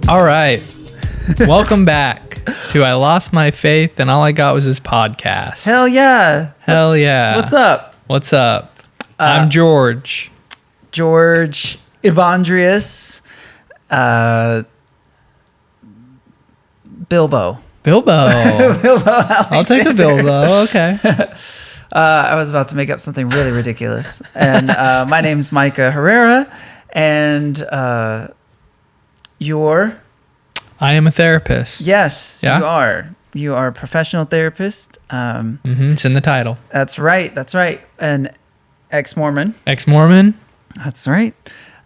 All right. Welcome back to I Lost My Faith and All I Got Was This Podcast. Hell yeah. Hell yeah. What's up? What's up? I'm George. George Evandrius. Bilbo. Bilbo. I'll take a Bilbo. Okay. I was about to make up something really ridiculous. And my name's Micah Herrera. And you're... I am a therapist. Yes, Yeah? you are. You are a professional therapist. It's in the title. That's right. That's right. An ex-Mormon. Ex-Mormon. That's right.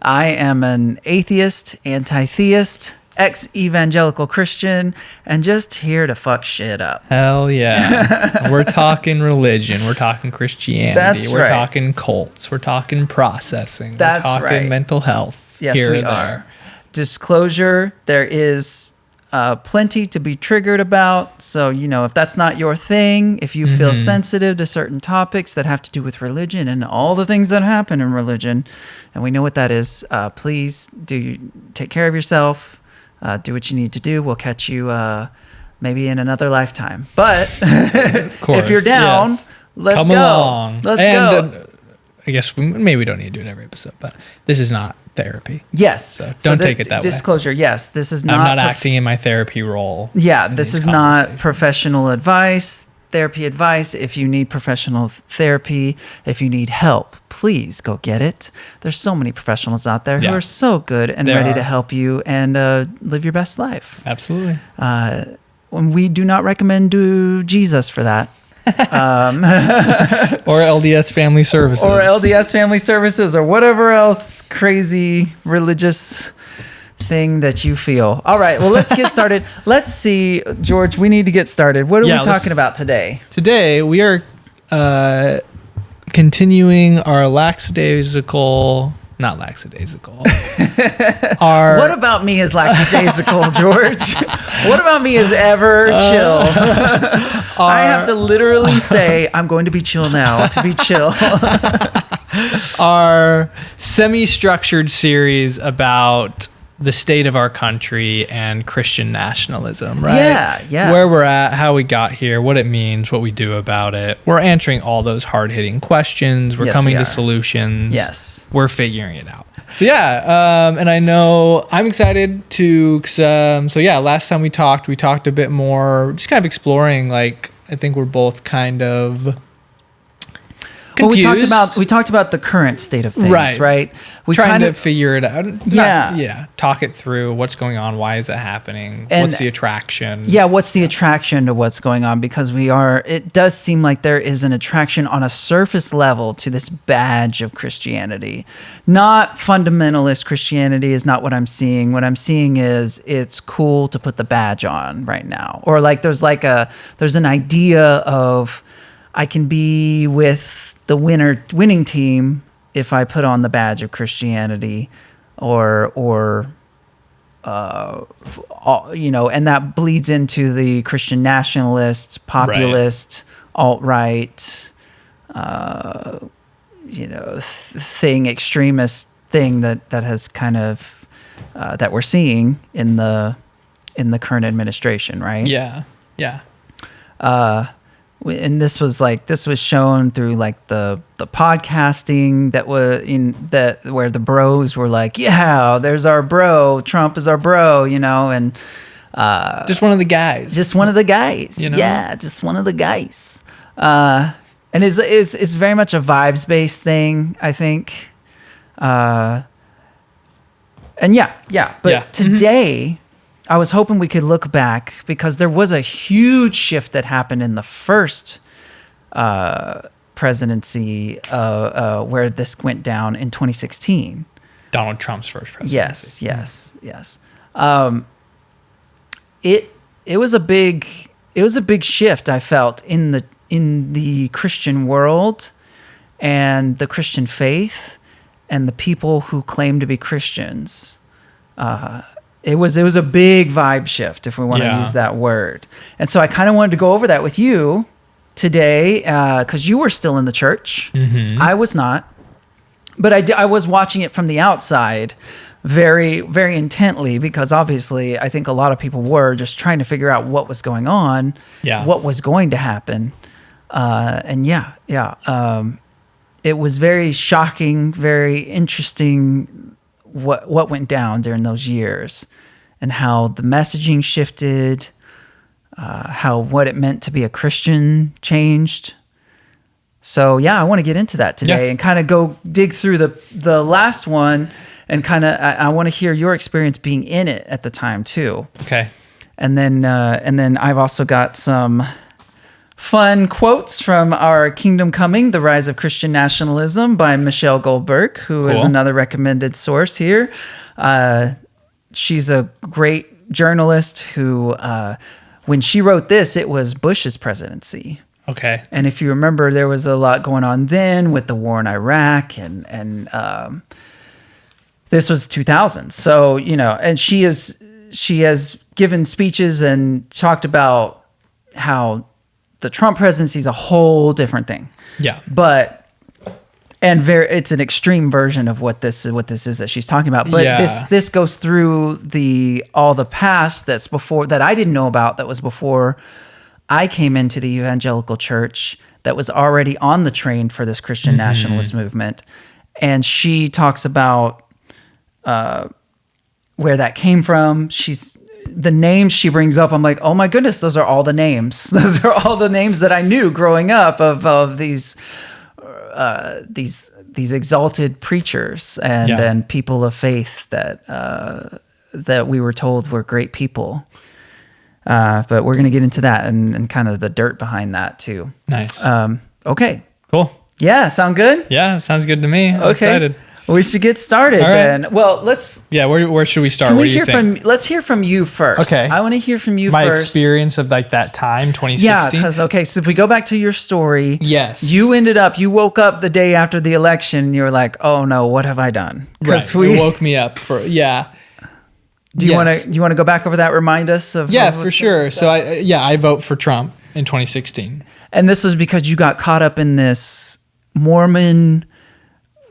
I am an atheist, anti-theist, ex-evangelical Christian, and just here to fuck shit up. Hell yeah. We're talking religion. We're talking Christianity. That's We're right. talking cults. We're talking processing. That's We're talking right. mental health. Yes, here we and there. are. Disclosure, there is plenty to be triggered about. So, if that's not your thing, if you feel sensitive to certain topics that have to do with religion and all the things that happen in religion, and we know what that is, please take care of yourself. Do what you need to do. We'll catch you maybe in another lifetime. But if you're down, yes. let's Come go. along. Let's and, go. I guess maybe we don't need to do it every episode, but this is not therapy. Yes. So don't take it that way. Disclosure. Yes, this is not. I'm not acting in my therapy role. Yeah, in this these is not conversations. professional advice, therapy advice. If you need professional therapy, if you need help, please go get it. There's so many professionals out there who Yeah. are so good and There ready are. to help you and live your best life. Absolutely. We do not recommend do Jesus for that. Or LDS Family Services. Or LDS Family Services or whatever else crazy religious thing that you feel. All right, well, let's get started. Let's see, George, we need to get started. What are Yeah, we talking about today? Today we are continuing our not lackadaisical. What about me is lackadaisical, George? What about me is ever chill? I have to literally say, I'm going to be chill now to be chill. Our semi-structured series about the state of our country and Christian nationalism, right? Yeah. Where we're at, how we got here, what it means, what we do about it. We're answering all those hard-hitting questions. We're Yes, coming we to are. solutions. Yes. We're figuring it out. So and I know I'm excited to, last time we talked a bit more, just kind of exploring, I think we're both kind of confused. Well, we talked about the current state of things, right? We trying to figure it out. Yeah. Talk it through. What's going on? Why is it happening? And- What's the attraction? Yeah, what's the attraction to what's going on? Because it does seem like there is an attraction on a surface level to this badge of Christianity. Not fundamentalist Christianity is not what I'm seeing. What I'm seeing is it's cool to put the badge on right now. Or there's an idea of I can be with the winning team if I put on the badge of Christianity and that bleeds into the Christian nationalist, populist, alt-right, extremist thing that has kind of, that we're seeing in the current administration, right? Yeah. And this was shown through the podcasting where the bros were like, yeah, there's our bro, Trump is our bro, and Just one of the guys. just one of the guys, yeah, just one of the guys, and is very much a vibes based thing, I think, but today. I was hoping we could look back because there was a huge shift that happened in the first presidency where this went down in 2016. Donald Trump's first presidency. Yes. It was a big shift, I felt, in the Christian world and the Christian faith and the people who claim to be Christians. It was a big vibe shift, if we want to use that word. And so I kind of wanted to go over that with you today because you were still in the church. Mm-hmm. I was not. But I was watching it from the outside very, very intently, because obviously I think a lot of people were just trying to figure out what was going on, what was going to happen. It was very shocking, very interesting what went down during those years, and how the messaging shifted, how what it meant to be a Christian changed. So yeah, I want to get into that today and kind of go dig through the last one, and kind of I want to hear your experience being in it at the time too. Okay. And then I've also got some fun quotes from our Kingdom Coming: The Rise of Christian Nationalism by Michelle Goldberg, who is another recommended source here. She's a great journalist who, when she wrote this, it was Bush's presidency. Okay. And if you remember, there was a lot going on then with the war in Iraq, and this was 2000. So, and she has given speeches and talked about how the Trump presidency is a whole different thing. Yeah. It's an extreme version of what this is that she's talking about. But this goes through all the past that's before, that I didn't know about, that was before I came into the evangelical church, that was already on the train for this Christian nationalist movement. And she talks about where that came from. The names she brings up, I'm like, oh my goodness, those are all the names. Those are all the names that I knew growing up of these exalted preachers and people of faith that we were told were great people. But we're going to get into that and kind of the dirt behind that too. Nice. Okay. Cool. Yeah. Sound good? Yeah. Sounds good to me. I'm excited. We should get started then. Well, let's. Yeah. Where should we start? What do you think? Let's hear from you first. Okay. I want to hear from you My first. experience of like that time, 2016. Yeah. Because so if we go back to your story. Yes. You woke up the day after the election, and you were like, oh no, what have I done? Right. It woke me up for Do you want to go back over that? Remind us of. Yeah, for sure. So I vote for Trump in 2016. And this was because you got caught up in this Mormon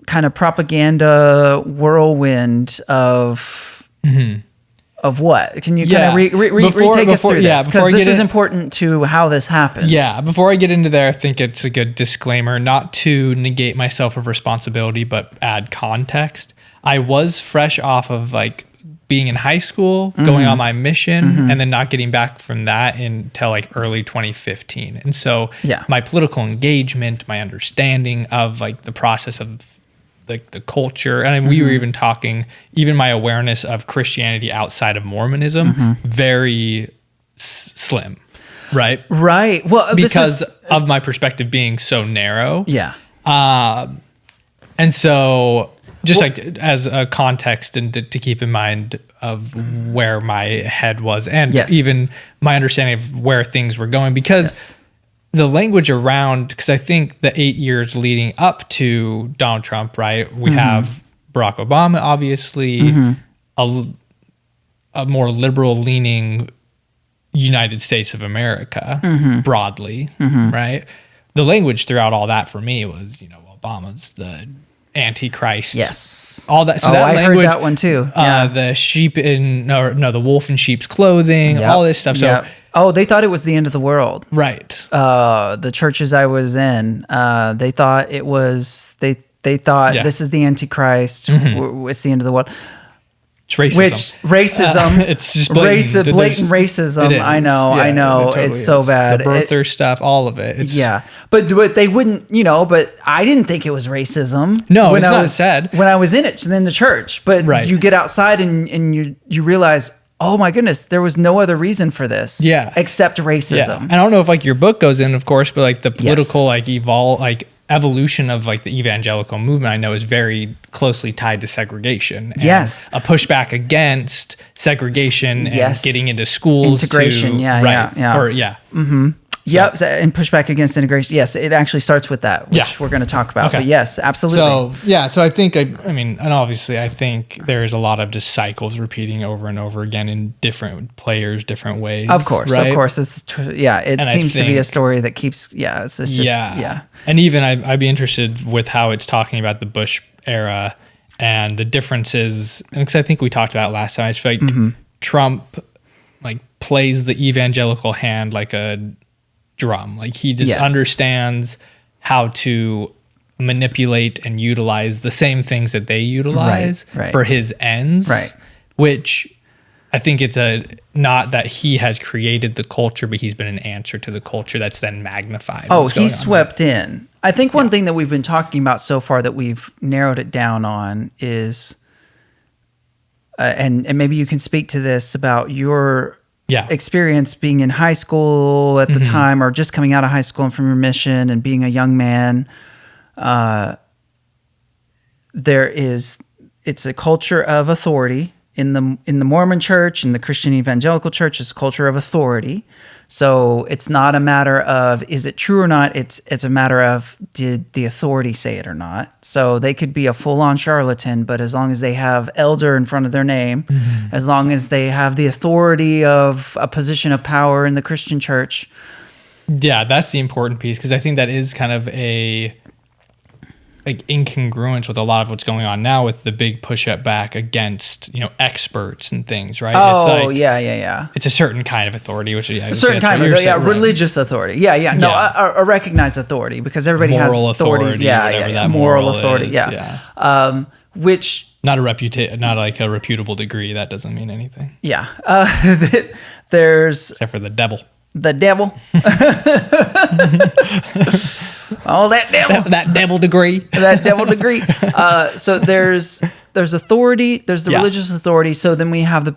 kind of propaganda whirlwind of what? Can you kind of retake us through this? Because this is important to how this happens. Yeah, before I get into there, I think it's a good disclaimer not to negate myself of responsibility, but add context. I was fresh off of like being in high school, going on my mission, and then not getting back from that until like early 2015. And so my political engagement, my understanding of like the process of like the culture, and we were even talking, even my awareness of Christianity outside of Mormonism, very slim, right? Right. Well, because of my perspective being so narrow. Yeah. And so just like as a context and to keep in mind of where my head was and even my understanding of where things were going, because the language around, because I think the 8 years leading up to Donald Trump, right? We have Barack Obama, obviously, a more liberal leaning United States of America broadly, right? The language throughout all that for me was, Obama's the Antichrist. Yes. All that. So that I language, heard that one too. Yeah. The sheep the wolf in sheep's clothing, all this stuff. So, they thought it was the end of the world. Right. The churches I was in, they thought it was, they thought this is the Antichrist. It's the end of the world. It's racism. Racism. It's just blatant racism. I know. Totally it's so bad. The birther stuff, all of it. But they wouldn't, but I didn't think it was racism. No, it's not said. When I was in the church. But you get outside and you realize, oh my goodness, there was no other reason for this. Yeah. Except racism. I don't know if like your book goes in, of course, but like the political evolution of like the evangelical movement, I know, is very closely tied to segregation. And a pushback against segregation and getting into schools. Integration. Yep, and pushback against integration. Yes, it actually starts with that, which we're going to talk about. Okay. But yes, absolutely. So I think, and obviously I think there's a lot of just cycles repeating over and over again in different players, different ways. Of course. It seems to be a story that keeps, it's just. And even I'd be interested with how it's talking about the Bush era And the differences, because I think we talked about it last time, I just feel like Trump like plays the evangelical hand like a drum. Like he just understands how to manipulate and utilize the same things that they utilize for his ends, which I think it's not that he has created the culture, but he's been an answer to the culture that's then magnified. Oh, he swept in. I think one thing that we've been talking about so far that we've narrowed it down on is, and maybe you can speak to this about your experience being in high school at the time, or just coming out of high school and from your mission and being a young man. It's a culture of authority in the Mormon church and the Christian evangelical church. It's a culture of authority. So it's not a matter of, is it true or not? It's a matter of, did the authority say it or not? So they could be a full-on charlatan, but as long as they have elder in front of their name, as long as they have the authority of a position of power in the Christian church. Yeah, that's the important piece, because I think that is kind of incongruence with a lot of what's going on now with the big push up back against, experts and things, right? Oh, yeah. It's a certain kind of authority, which a certain kind of religious authority. Yeah. No, a recognized authority, because everybody has authorities. Moral authority. Yeah. Which not like a reputable degree. That doesn't mean anything. Yeah. There's except for the devil. The devil. Oh, that devil. That devil degree. That devil degree. So there's authority, there's the religious authority. So then we have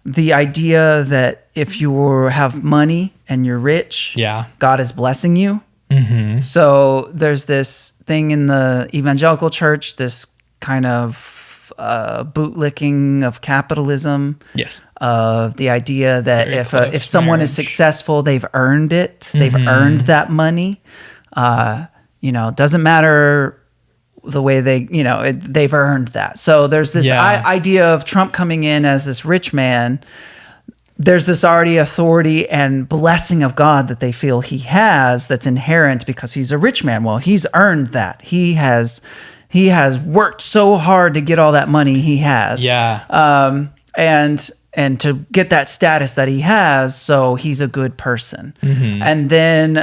the idea that if you have money and you're rich, God is blessing you. Mm-hmm. So there's this thing in the evangelical church, this kind of bootlicking of capitalism. Yes. Of the idea that if someone is successful, they've earned it. They've earned that money. Doesn't matter the way they've earned that. So there's this idea of Trump coming in as this rich man. There's this already authority and blessing of God that they feel he has that's inherent because he's a rich man. Well, he's earned that. He has worked so hard to get all that money he has. Yeah. And to get that status that he has, so he's a good person. Mm-hmm. And then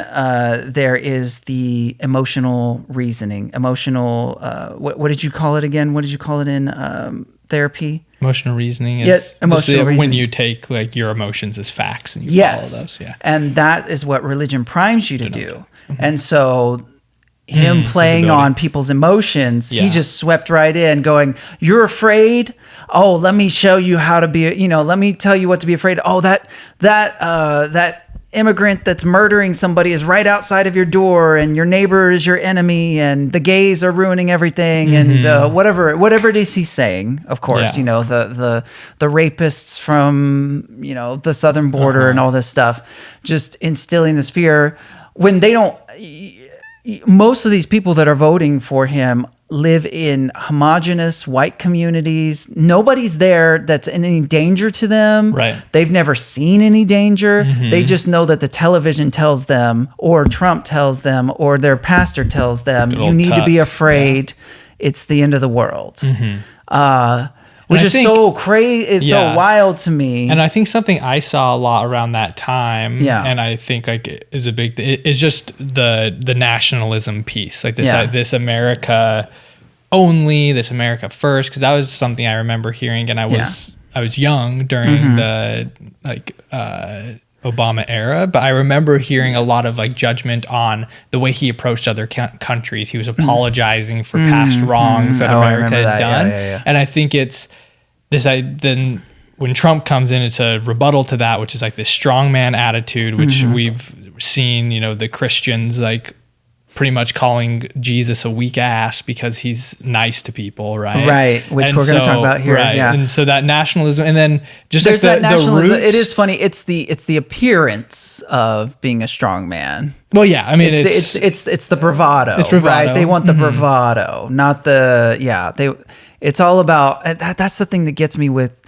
there is the emotional reasoning. What did you call it again? What did you call it in therapy? Emotional reasoning is when you take like your emotions as facts and you follow those. Yeah. And that is what religion primes you to do. Mm-hmm. And so him playing on people's emotions, he just swept right in going, you're afraid? Oh, let me show you how to be, let me tell you what to be afraid of. Oh, that immigrant that's murdering somebody is right outside of your door, and your neighbor is your enemy, and the gays are ruining everything, and whatever it is he's saying, of course, the rapists from, the southern border and all this stuff, just instilling this fear when they don't. Most of these people that are voting for him live in homogenous white communities. Nobody's there that's in any danger to them. Right. They've never seen any danger. Mm-hmm. They just know that the television tells them, or Trump tells them, or their pastor tells them, you need to be afraid. Yeah. It's the end of the world. Mm-hmm. Which is so crazy. It's so wild to me. And I think something I saw a lot around that time, and I think is a big thing, is just the nationalism piece, like this America only, this America first, because that was something I remember hearing, and I was young during the Obama era, but I remember hearing a lot of judgment on the way he approached other countries. He was apologizing for past wrongs that America had done. And I think it's this, then when Trump comes in, it's a rebuttal to that, which is this strongman attitude, which we've seen, the Christians pretty much calling Jesus a weak ass because he's nice to people, right? Right, which we're going to talk about here. Right, and so that nationalism, and then just there's that nationalism. The roots. It is funny. It's the appearance of being a strong man. Well, yeah, I mean, it's the bravado. It's bravado, right? They want the bravado, not the It's all about that's the thing that gets me with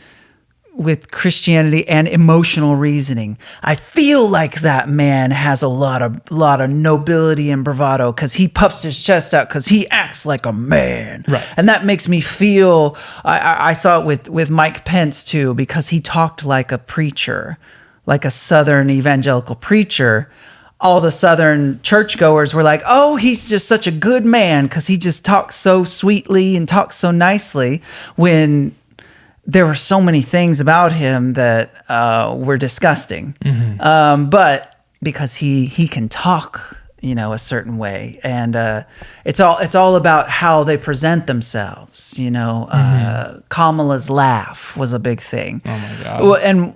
with Christianity and emotional reasoning. I feel like that man has a lot of nobility and bravado because he puffs his chest out because he acts like a man. Right. And that makes me feel, I saw it with Mike Pence too, because he talked like a preacher, like a Southern evangelical preacher. All the Southern churchgoers were like, oh, he's just such a good man because he just talks so sweetly and talks so nicely, when there were so many things about him that were disgusting. But because he can talk, a certain way, and it's all about how they present themselves. Kamala's laugh was a big thing. Oh my God. Well, and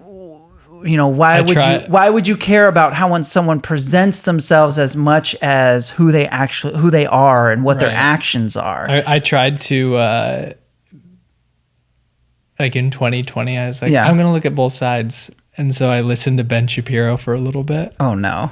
why would you care about how someone presents themselves as much as who they are and what their actions are? I tried to like in 2020, I was like, I'm gonna look at both sides, and so I listened to Ben Shapiro for a little bit. Oh no,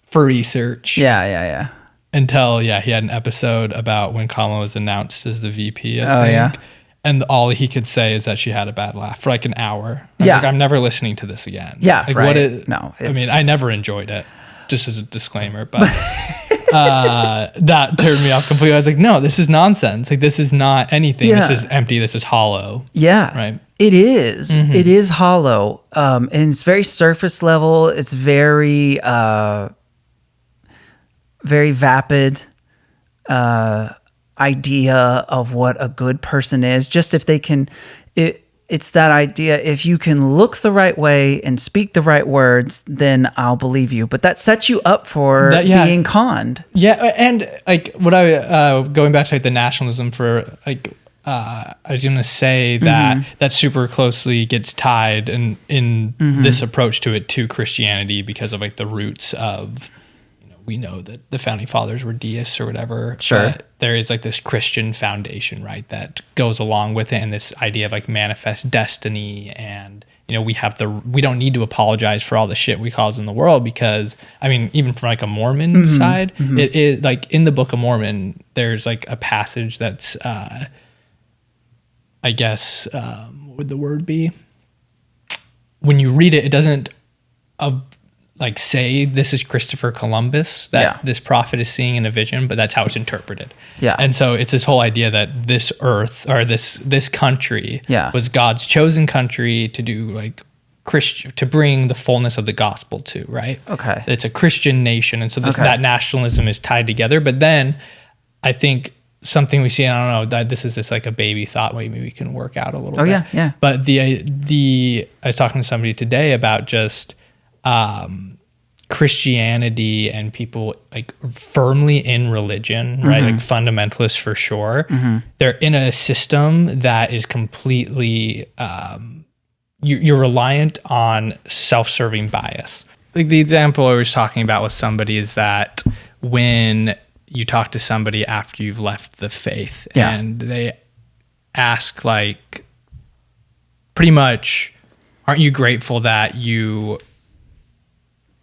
for research. Yeah. Until he had an episode about when Kamala was announced as the VP. I think. And all he could say is that she had a bad laugh for like an hour. I was like, I'm never listening to this again. Yeah, like, right. I mean, I never enjoyed it, just as a disclaimer, but that turned me off completely. I was like, no, this is nonsense. Like, this is not anything. This is empty. This is hollow. Yeah. Right. It is. It is hollow. And it's very surface level. It's very, very vapid. Idea of what a good person is, just if they can, it's that idea, if you can look the right way and speak the right words, then I'll believe you. But that sets you up for being conned. And like what going back to like the nationalism for like I was gonna say that super closely gets tied in this approach to it to Christianity, because of like the roots of, we know that the founding fathers were deists or whatever. Sure. But there is like this Christian foundation, right, that goes along with it, and this idea of like manifest destiny, and we don't need to apologize for all the shit we cause in the world, because I mean, even from like a Mormon side, it is like in the Book of Mormon, there's like a passage that's I guess what would the word be? When you read it, it doesn't like say this is Christopher Columbus that this prophet is seeing in a vision, but that's how it's interpreted. Yeah. And so it's this whole idea that this earth, or this country was God's chosen country to do like to bring the fullness of the gospel to, right? Okay. It's a Christian nation. And so that nationalism is tied together. But then I think something we see, and I don't know, that this is just like a baby thought, maybe we can work out a little bit. Yeah. But I was talking to somebody today about just Christianity and people like firmly in religion, right? Like fundamentalists for sure. They're in a system that is completely, you're reliant on self-serving bias. Like the example I was talking about with somebody is that when you talk to somebody after you've left the faith and they ask like, pretty much, aren't you grateful that you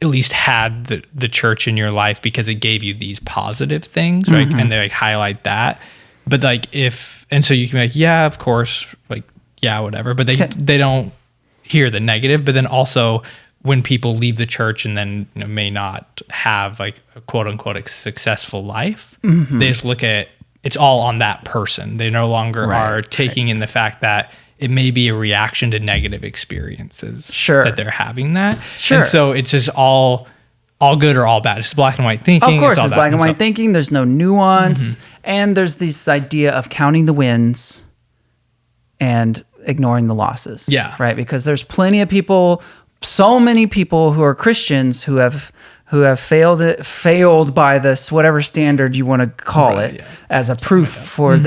at least had the church in your life because it gave you these positive things, right? And they like highlight that. But like so you can be like, yeah, of course, like, yeah, whatever. But they don't hear the negative. But then also when people leave the church and then may not have like a quote unquote successful life, they just look at it's all on that person. They no longer are taking in the fact that it may be a reaction to negative experiences that they're having that. And so it's just all good or all bad. It's black and white thinking. Of course, it's black and white thinking. There's no nuance. And there's this idea of counting the wins and ignoring the losses. Yeah. Right? Because there's plenty of people, so many people who are Christians who have failed by this, whatever standard you want to call it, as a proof for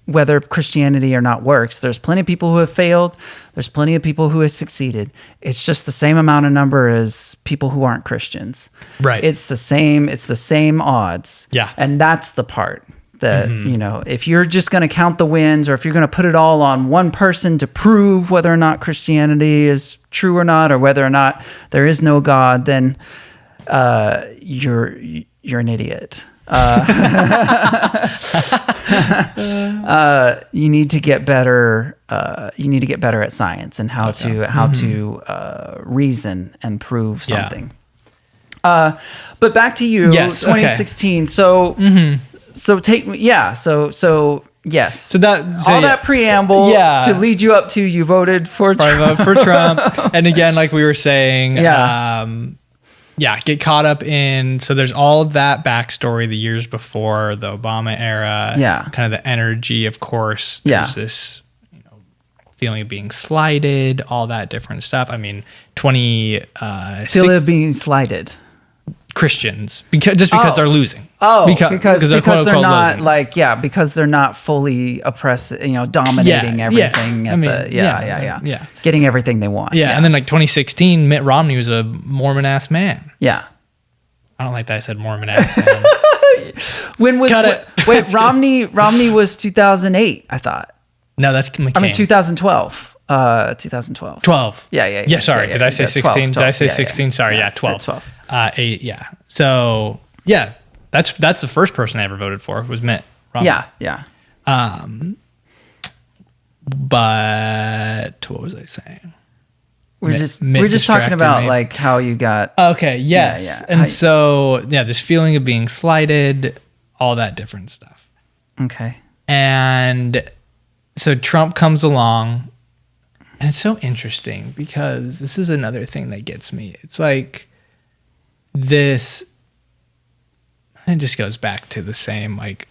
whether Christianity or not works. There's plenty of people who have failed. There's plenty of people who have succeeded. It's just the same amount of number as people who aren't Christians. Right. It's the same odds. Yeah. And that's the part that, if you're just going to count the wins, or if you're going to put it all on one person to prove whether or not Christianity is true or not, or whether or not there is no God, then you're an idiot. You need to get better. You need to get better at science and how to reason and prove something. But back to you, Yes, 2016. Okay. So take me. Yeah. So yes. So that preamble to lead you up to you voted for Trump. I vote for Trump. And again, like we were saying, get caught up in. So there's all of that backstory the years before the Obama era. Yeah. Kind of the energy, of course. There's this feeling of being slighted, all that different stuff. I mean, feeling of being slighted. Christians because they're losing. Because they're not losing. Because they're not fully oppressed, dominating everything getting everything they want. And then like 2016, Mitt Romney was a Mormon ass man. Yeah. I don't like that I said Mormon ass man. When was wait, Romney was 2008, I thought. No, that's McCain. I mean 2012. 2012. 12. Yeah. Sorry, did I say 16? 12. Did I say 16? Sorry, 12. 12. 8, yeah. So, that's the first person I ever voted for was Mitt Romney. Yeah. But what was I saying? We're just talking about like how you got. Okay. Yes. Yeah. And this feeling of being slighted, all that different stuff. Okay. And so Trump comes along, and it's so interesting because this is another thing that gets me. It's like it just goes back to the same, like,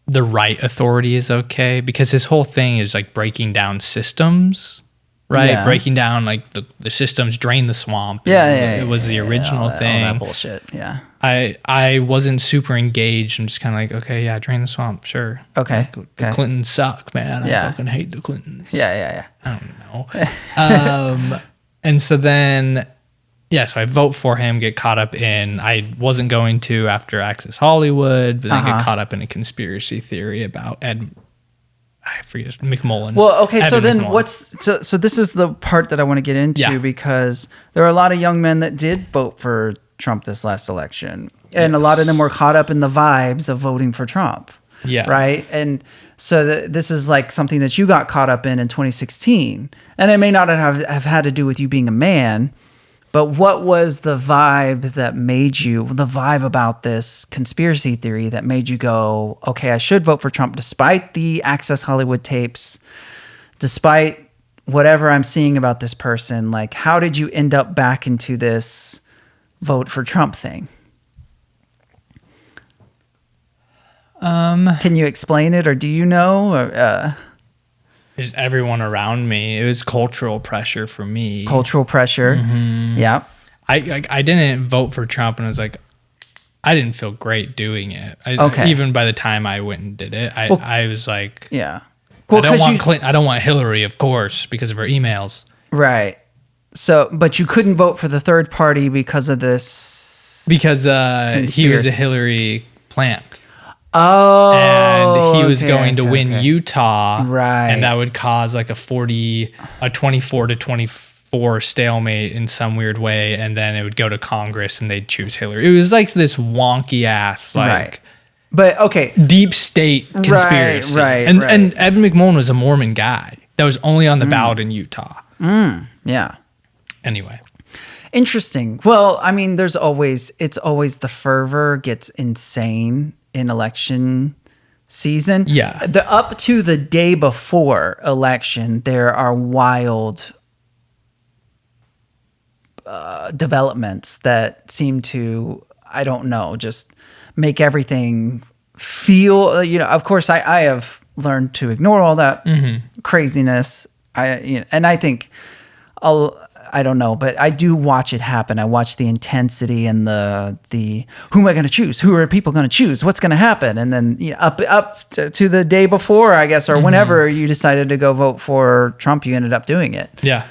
the right authority is okay because his whole thing is like breaking down systems, right? Yeah. Breaking down like the systems, drain the swamp. It was the original thing. All that bullshit. Yeah. I wasn't super engaged. I'm just kind of like, okay, drain the swamp, sure. Okay. The Clintons suck, man. I fucking hate the Clintons. Yeah. I don't know. And so then, so I vote for him, get caught up in, I wasn't going to after Access Hollywood, but then get caught up in a conspiracy theory about I forget his McMullen. Well, okay, Evan so then McMullen. so this is the part that I want to get into because there are a lot of young men that did vote for Trump this last election. And a lot of them were caught up in the vibes of voting for Trump. Yeah. Right? And so this is like something that you got caught up in 2016. And it may not have had to do with you being a man, but what was the vibe about this conspiracy theory that made you go, okay, I should vote for Trump despite the Access Hollywood tapes, despite whatever I'm seeing about this person? Like, how did you end up back into this vote for Trump thing? Can you explain it, or do you know? Or, just everyone around me. It was cultural pressure for me. Cultural pressure. Mm-hmm. Yeah. I didn't vote for Trump, and I was like, I didn't feel great doing it. Even by the time I went and did it, I was like, yeah. Well, I don't want Clinton. I don't want Hillary, of course, because of her emails. Right. So, but you couldn't vote for the third party because of this. Because he was a Hillary plant. Oh, and he was going to win Utah, right? And that would cause like a 24 to 24 stalemate in some weird way, and then it would go to Congress and they'd choose Hillary. It was like this wonky ass, like, right. But okay, deep state conspiracy, right. And Evan McMullen was a Mormon guy that was only on the ballot in Utah. Yeah. Anyway. Interesting. Well, I mean, it's always the fervor gets insane in election season. Yeah. Up to the day before election, there are wild developments that seem to, I don't know, just make everything feel, of course I have learned to ignore all that craziness. And I think I don't know, but I do watch it happen. I watch the intensity and the who am I going to choose? Who are people going to choose? What's going to happen? And then up to the day before, I guess, or whenever you decided to go vote for Trump, you ended up doing it. Yeah.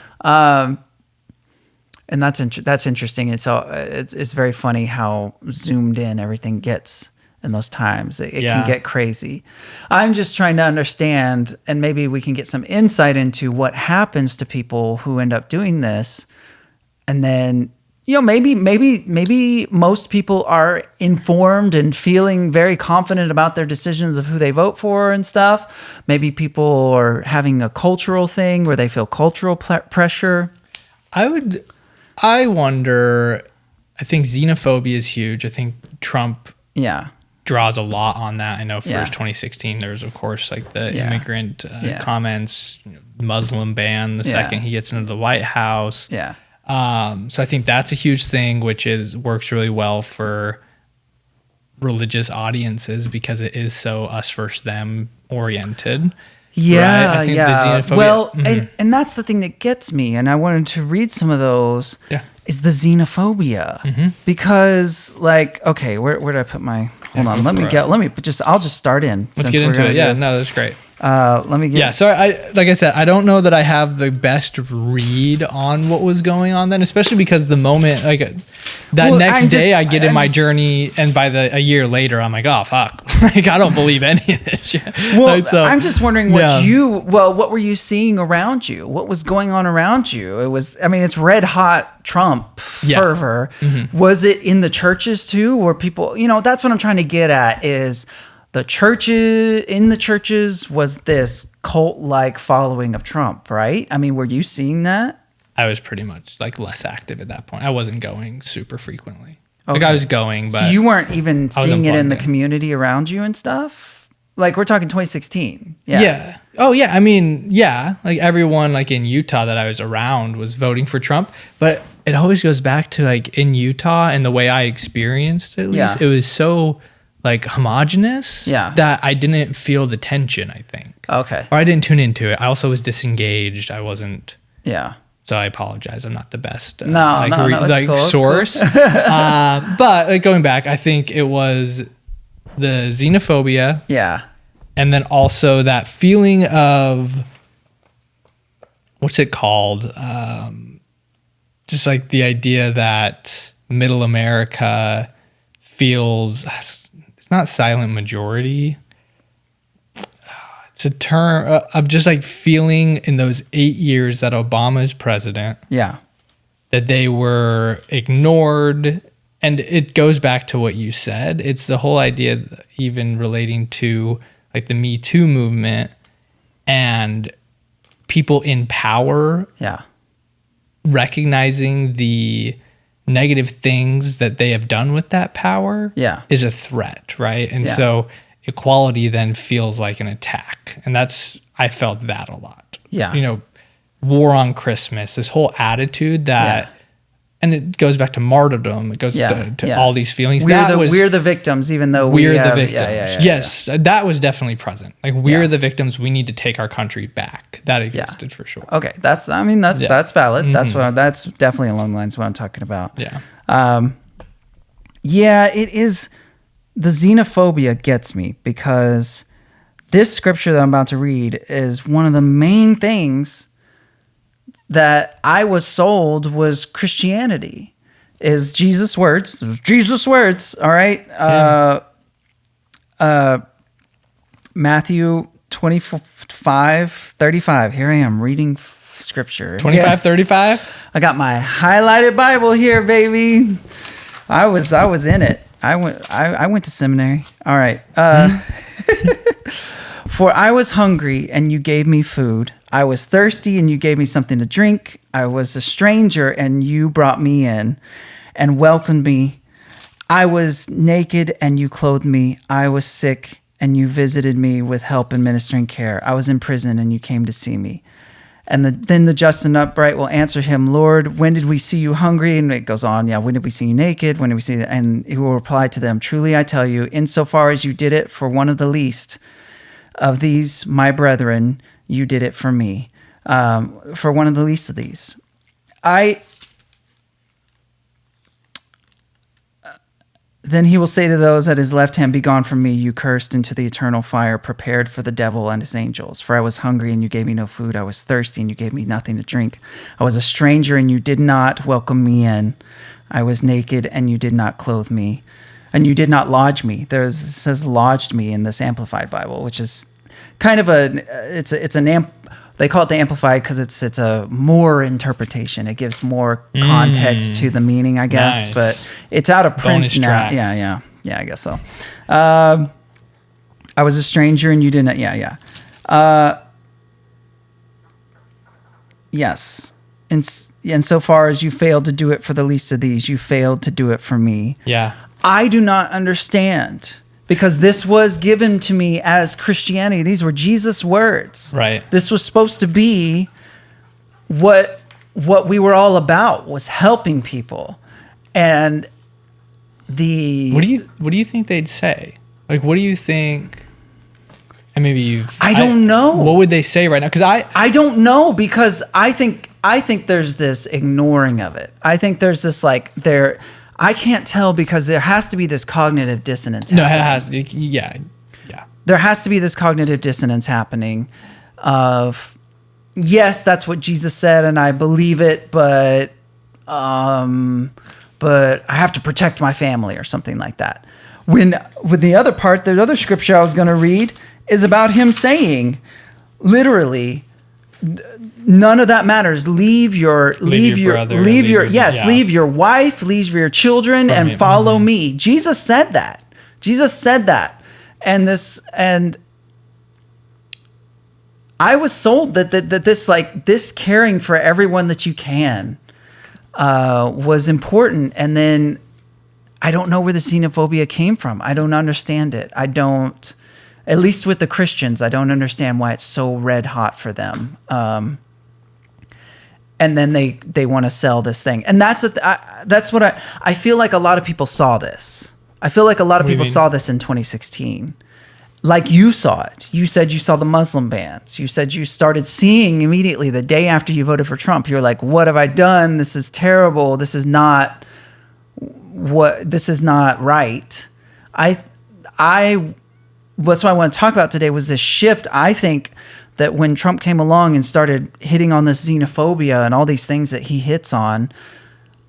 And that's interesting. And so it's very funny how zoomed in everything gets in those times. It can get crazy. I'm just trying to understand, and maybe we can get some insight into what happens to people who end up doing this. And then maybe most people are informed and feeling very confident about their decisions of who they vote for and stuff. Maybe people are having a cultural thing where they feel cultural pressure. I wonder, I think xenophobia is huge. I think Trump draws a lot on that. I know first 2016, there's of course like the immigrant comments, Muslim ban the second he gets into the White House. Yeah. So I think that's a huge thing, which works really well for religious audiences because it is so us versus them oriented. Yeah, right? I think yeah. the xenophobia, well, and that's the thing that ggets me, and I wanted to read some of those. Yeah. Is the xenophobia because, like, okay, where did I put my? Hold on, I'll just start in. Let's get into it. Yeah, no, that's great. Let me get. Yeah, so like I said, I don't know that I have the best read on what was going on then, especially because the moment, like next day, I get in my journey, and by a year later, I'm like, oh fuck, like I don't believe any of this shit. Well, right, so, I'm just wondering what were you seeing around you? What was going on around you? It's red hot Trump fervor. Mm-hmm. Was it in the churches too, or people? That's what I'm trying to get at is. In the churches was this cult-like following of Trump, right? I mean, were you seeing that? I was pretty much like less active at that point. I wasn't going super frequently. Okay. Like I was going, but so you weren't even seeing it in the community around you and stuff? Like we're talking 2016. Yeah. Yeah. Oh yeah. I mean, yeah. Like everyone like in Utah that I was around was voting for Trump, but it always goes back to like in Utah and the way I experienced it, at least it was so like homogenous that I didn't feel the tension, I think. Okay. Or I didn't tune into it. I also was disengaged. I wasn't. Yeah. So I apologize. I'm not the best cool. source. Cool. But like, going back, I think it was the xenophobia. Yeah. And then also that feeling of, what's it called? Just like the idea that middle America feels... It's not silent majority. It's a term of just like feeling in those 8 years that Obama is president. Yeah. That they were ignored. And it goes back to what you said. It's the whole idea, even relating to like the Me Too movement and people in power. Yeah. Recognizing the negative things that they have done with that power is a threat, right? And so equality then feels like an attack. And I felt that a lot. Yeah. War on Christmas, this whole attitude that, and it goes back to martyrdom. It goes to all these feelings. We're the victims, even though we're the victims. Yes, that was definitely present. Like we're the victims. We need to take our country back. That existed for sure. Okay, that's valid. Mm-hmm. That's definitely along the lines of what I'm talking about. Yeah. It is. The xenophobia gets me because this scripture that I'm about to read is one of the main things that I was sold was Christianity, is Jesus' words. Jesus' words, all right? Matthew 25:35. Here I am reading scripture. 25:35? I got my highlighted Bible here, baby. I was in it. I went to seminary. All right. For I was hungry and you gave me food. I was thirsty and you gave me something to drink. I was a stranger and you brought me in and welcomed me. I was naked and you clothed me. I was sick and you visited me with help and ministering care. I was in prison and you came to see me. And then the just and upright will answer him, Lord, when did we see you hungry? And it goes on. Yeah, when did we see you naked? When did we see you? And he will reply to them, truly I tell you, insofar as you did it for one of the least of these, my brethren, you did it for me. For one of the least of these. Then he will say to those at his left hand, be gone from me, you cursed, into the eternal fire prepared for the devil and his angels. For I was hungry and you gave me no food. I was thirsty and you gave me nothing to drink. I was a stranger and you did not welcome me in. I was naked and you did not clothe me. And you did not lodge me. It says lodged me in this Amplified Bible, which is kind of They call it the Amplified because it's a more interpretation. It gives more context to the meaning, I guess. Nice. But it's out of print Bonus now. tracks. Yeah, I guess so. I was a stranger and you didn't. Yeah. Yes. And so far as you failed to do it for the least of these, you failed to do it for me. Yeah. I do not understand, because this was given to me as Christianity. These were Jesus' words. Right. This was supposed to be what we were all about, was helping people. And What do you think they'd say? Like, what do you think? And maybe I don't know. What would they say right now? Because I don't know, because I think there's this ignoring of it. I think there's this I can't tell, because there has to be this cognitive dissonance happening. Yeah. There has to be this cognitive dissonance happening of, yes, that's what Jesus said and I believe it, but I have to protect my family or something like that. When with the other part, the other scripture I was going to read is about him saying, literally, none of that matters. Leave your wife, leave your children, and follow me. Jesus said that. And I was sold that this caring for everyone that you can was important. And then I don't know where the xenophobia came from. I don't understand it. At least with the Christians, I don't understand why it's so red hot for them. And then they want to sell this thing. And that's what I feel like a lot of people saw this. I feel like a lot of people saw this in 2016. Like you saw it. You said you saw the Muslim bans. You said you started seeing immediately the day after you voted for Trump. You're like, what have I done? This is terrible. This is not right. That's what I want to talk about today, was this shift. I think that when Trump came along and started hitting on this xenophobia and all these things that he hits on,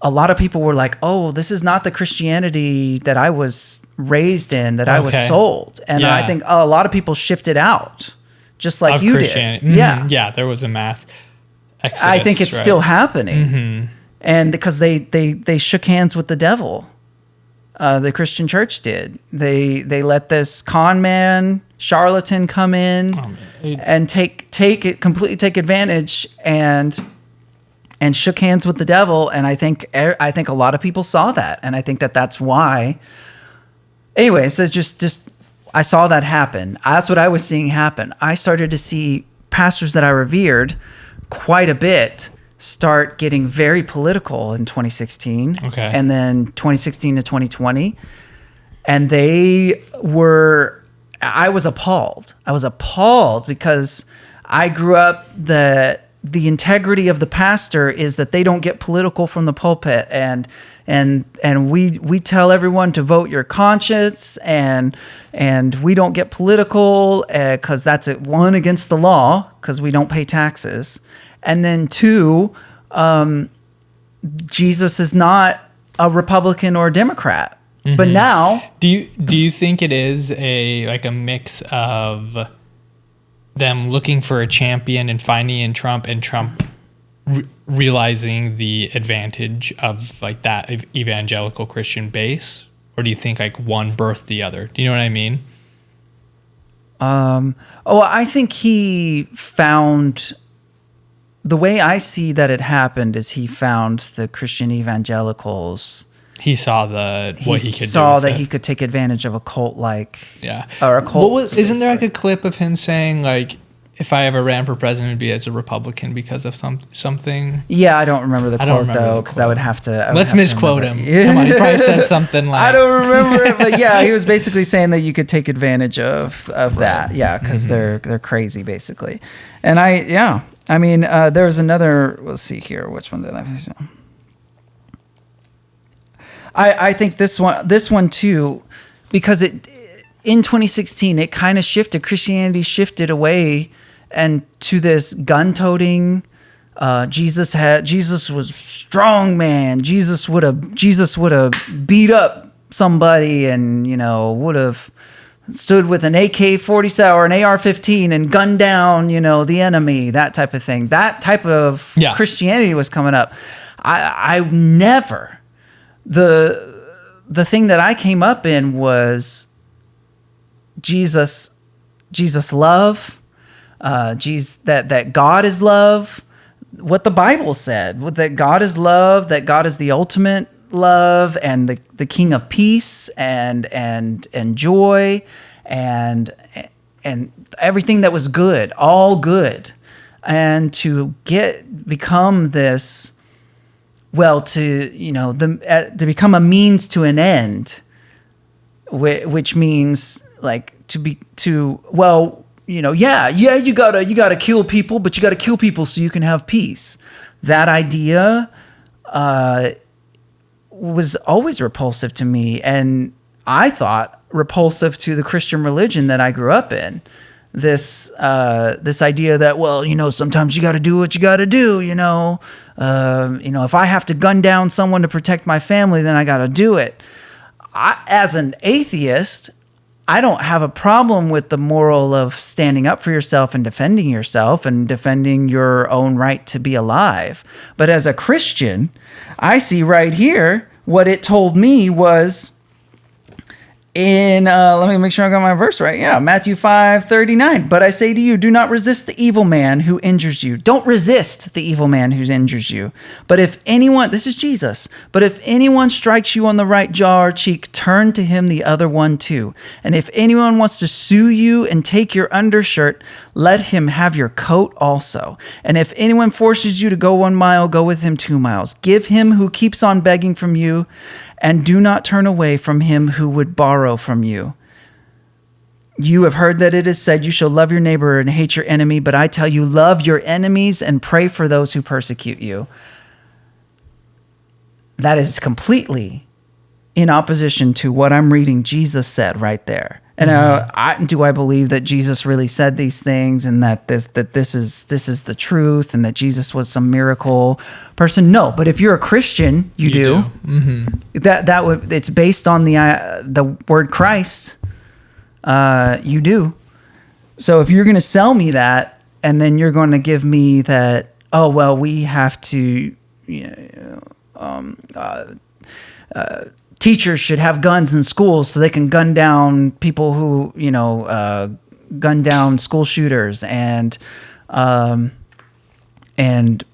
a lot of people were like, oh, this is not the Christianity that I was raised in, that I was sold. And I think a lot of people shifted out, just like you did. Mm-hmm. Yeah, there was a mass exodus. I think it's still happening. Mm-hmm. And because they shook hands with the devil. The Christian church did. They let this con man, charlatan come in and completely take advantage and shook hands with the devil. And I think a lot of people saw that, and I think that's why. Anyways, it's just I saw that happen. That's what I was seeing happen. I started to see pastors that I revered quite a bit start getting very political in 2016. Okay. And then 2016 to 2020. And I was appalled. Because I grew up the integrity of the pastor is that they don't get political from the pulpit, and we tell everyone to vote your conscience, and we don't get political because that's one, against the law, because we don't pay taxes. And then two, Jesus is not a Republican or a Democrat. Mm-hmm. But now, do you think it is a mix of them looking for a champion and finding in Trump, and Trump realizing the advantage of that evangelical Christian base, or do you think one birthed the other? Do you know what I mean? I think he found. The way I see that it happened is he found the Christian evangelicals. He saw what he could do. He could take advantage of a cult or a Isn't cult. there a clip of him saying if I ever ran for president, it'd be as a Republican because of something? Yeah, I don't remember the quote though, because I would have to. Let's misquote him. Come on, he probably said something like. I don't remember it, but yeah, he was basically saying that you could take advantage of that. Yeah, because they're crazy basically, and there's another. Let's see here. Which one did I? I think this one too, because in 2016 it kind of shifted. Christianity shifted away and to this gun-toting. Jesus was strong man. Jesus would have beat up somebody, and would have stood with an AK-47 or an AR-15 and gunned down, the enemy, that type of thing. That type of Christianity was coming up. I never, the thing that I came up in was Jesus love, that God is love, what the Bible said, that God is love, that God is the ultimate love and the King of peace and joy and everything that was good, all good, and to become this, to become a means to an end, which means like you gotta kill people, but you gotta kill people so you can have peace. That idea was always repulsive to me, and I thought repulsive to the Christian religion that I grew up in. This idea that sometimes you got to do what you got to do. If I have to gun down someone to protect my family, then I got to do it. As an atheist, I don't have a problem with the moral of standing up for yourself and defending your own right to be alive. But as a Christian, I see right here what it told me was in, let me make sure I got my verse right. Yeah, Matthew 5:39. But I say to you, do not resist the evil man who injures you. Don't resist the evil man who injures you. But if anyone, this is Jesus, but if anyone strikes you on the right jaw or cheek, turn to him the other one too. And if anyone wants to sue you and take your undershirt, let him have your coat also. And if anyone forces you to go 1 mile, go with him 2 miles. Give him who keeps on begging from you, and do not turn away from him who would borrow from you. You have heard that it is said, you shall love your neighbor and hate your enemy, but I tell you, love your enemies and pray for those who persecute you. That is completely in opposition to what I'm reading Jesus said right there. And do I believe that Jesus really said these things and that this is the truth and that Jesus was some miracle person? No, but if you're a Christian, you do. Mm-hmm. It's based on the word Christ. You do. So if you're going to sell me that, and then you're going to give me that, we have to, teachers should have guns in schools so they can gun down people who, gun down school shooters, and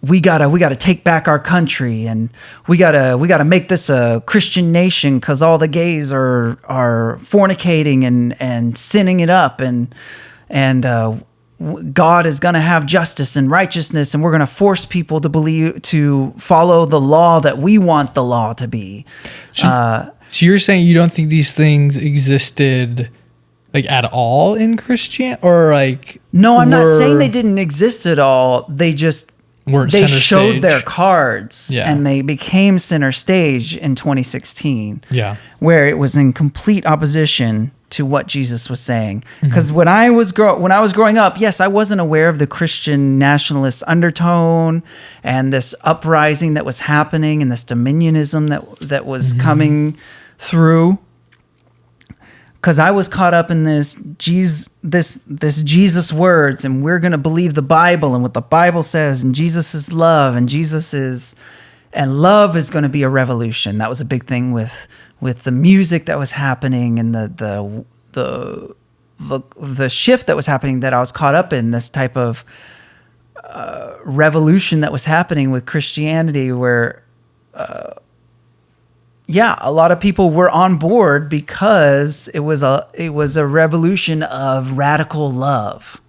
we gotta take back our country, and we gotta make this a Christian nation because all the gays are fornicating and sinning it up, and God is gonna have justice and righteousness, and we're gonna force people to follow the law that we want the law to be. So you're saying you don't think these things existed like at all in Christianity, or like? No, I'm not saying they didn't exist at all. They just they showed stage. Their cards, and they became center stage in 2016. Yeah, where it was in complete opposition to what Jesus was saying. Because when I was growing up, yes, I wasn't aware of the Christian nationalist undertone and this uprising that was happening and this dominionism that was coming through. Because I was caught up in this Jesus words, and we're going to believe the Bible and what the Bible says, and Jesus is love, and love is going to be a revolution. That was a big thing with the music that was happening and the shift that was happening, that I was caught up in this type of revolution that was happening with Christianity, where a lot of people were on board because it was a revolution of radical love.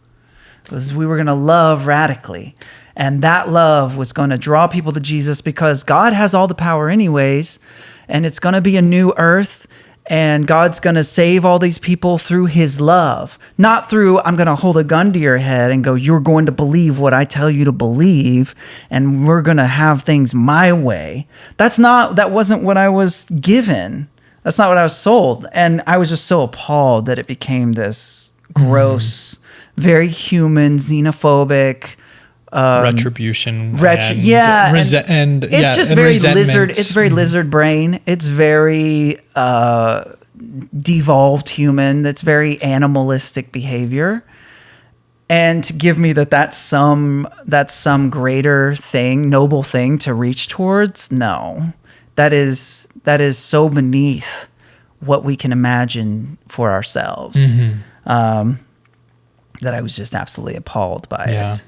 We were going to love radically, and that love was going to draw people to Jesus because God has all the power anyways, and it's going to be a new earth, and God's going to save all these people through his love, not through I'm going to hold a gun to your head and go, you're going to believe what I tell you to believe, and we're going to have things my way. That wasn't what I was given. That's not what I was sold. And I was just so appalled that it became this gross, very human, xenophobic, retribution, it's just very lizard. It's very lizard brain. It's very devolved human that's very animalistic behavior, and to give me that's some greater thing, noble thing to reach towards. No, that is so beneath what we can imagine for ourselves. That I was just absolutely appalled by it.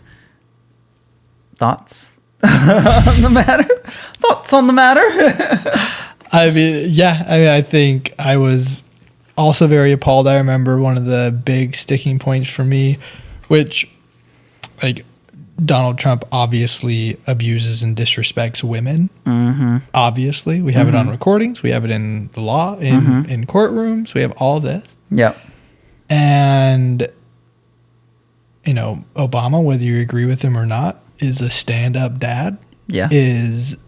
Thoughts on the matter? Thoughts on the matter? I mean, I think I was also very appalled. I remember one of the big sticking points for me, which, like, Donald Trump obviously abuses and disrespects women. Obviously. We have it on recordings. We have it in the law, in courtrooms. We have all this. Yep. And, you know, Obama, whether you agree with him or not, is a stand-up dad. Yeah. Is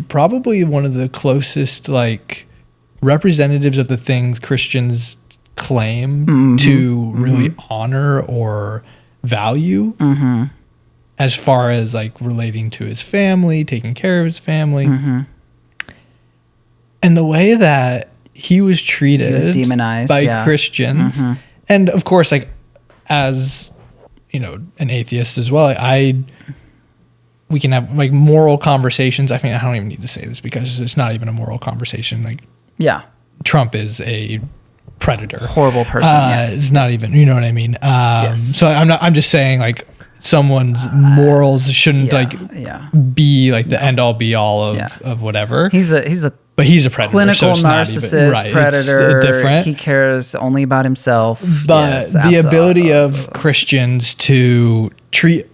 probably one of the closest, like, representatives of the things Christians claim to really honor or value, as far as, like, relating to his family, taking care of his family. And the way that he was treated, He was demonized by Christians. And of course, like, as, you know, an atheist as well, we can have, like, moral conversations. I think I don't even need to say this because it's not even a moral conversation. Like, Trump is a predator, horrible person. It's not even, you know what I mean? So I'm just saying, like, someone's morals shouldn't be like the end all be all of whatever. He's a but he's a predator, clinical so narcissist, predator. It's different. He cares only about himself. But the ability of Christians to treat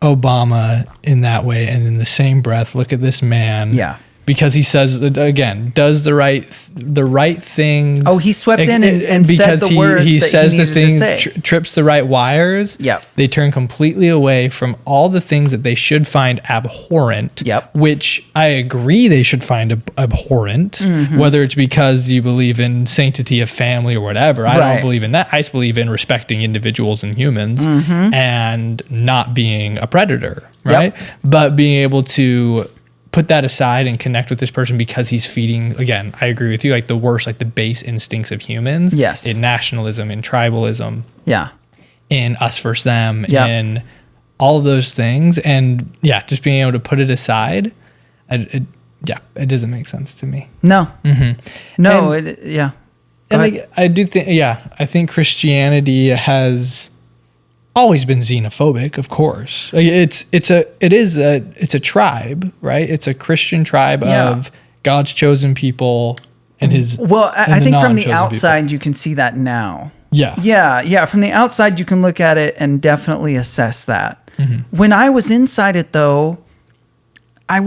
Obama in that way, and in the same breath, look at this man. Because he says, again, does the right things. Oh, he swept in and said the words he that says he the needed things, to say. Trips the right wires. They turn completely away from all the things that they should find abhorrent. Which I agree they should find abhorrent, whether it's because you believe in sanctity of family or whatever. I don't believe in that. I just believe in respecting individuals and humans and not being a predator, right? But being able to put that aside and connect with this person because he's feeding, again, I agree with you, like, the worst, like, the base instincts of humans. In nationalism, in tribalism. In us versus them. In all of those things. And just being able to put it aside, it doesn't make sense to me. No. No, and, and like, I do think, I think Christianity has always been xenophobic, of course. Like, it's a tribe, right? It's a Christian tribe of God's chosen people and his. Well, I think from the outside people. You can see that now. From the outside you can look at it and definitely assess that. When I was inside it, though, I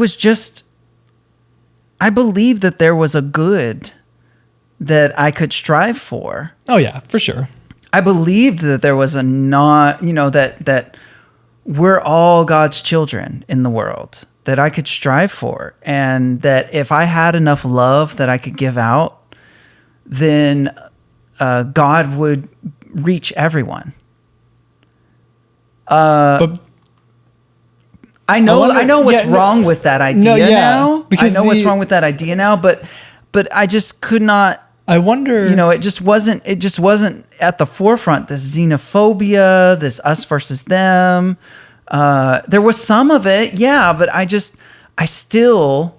believed that there was a good that I could strive for. Oh yeah, for sure. I believed that there was that we're all God's children in the world that I could strive for. And that if I had enough love that I could give out, then God would reach everyone. But I know what's wrong with that idea now. I know what's wrong with that idea now, but I just could not. I wonder. It just wasn't at the forefront. This xenophobia, this us versus them. There was some of it, but I still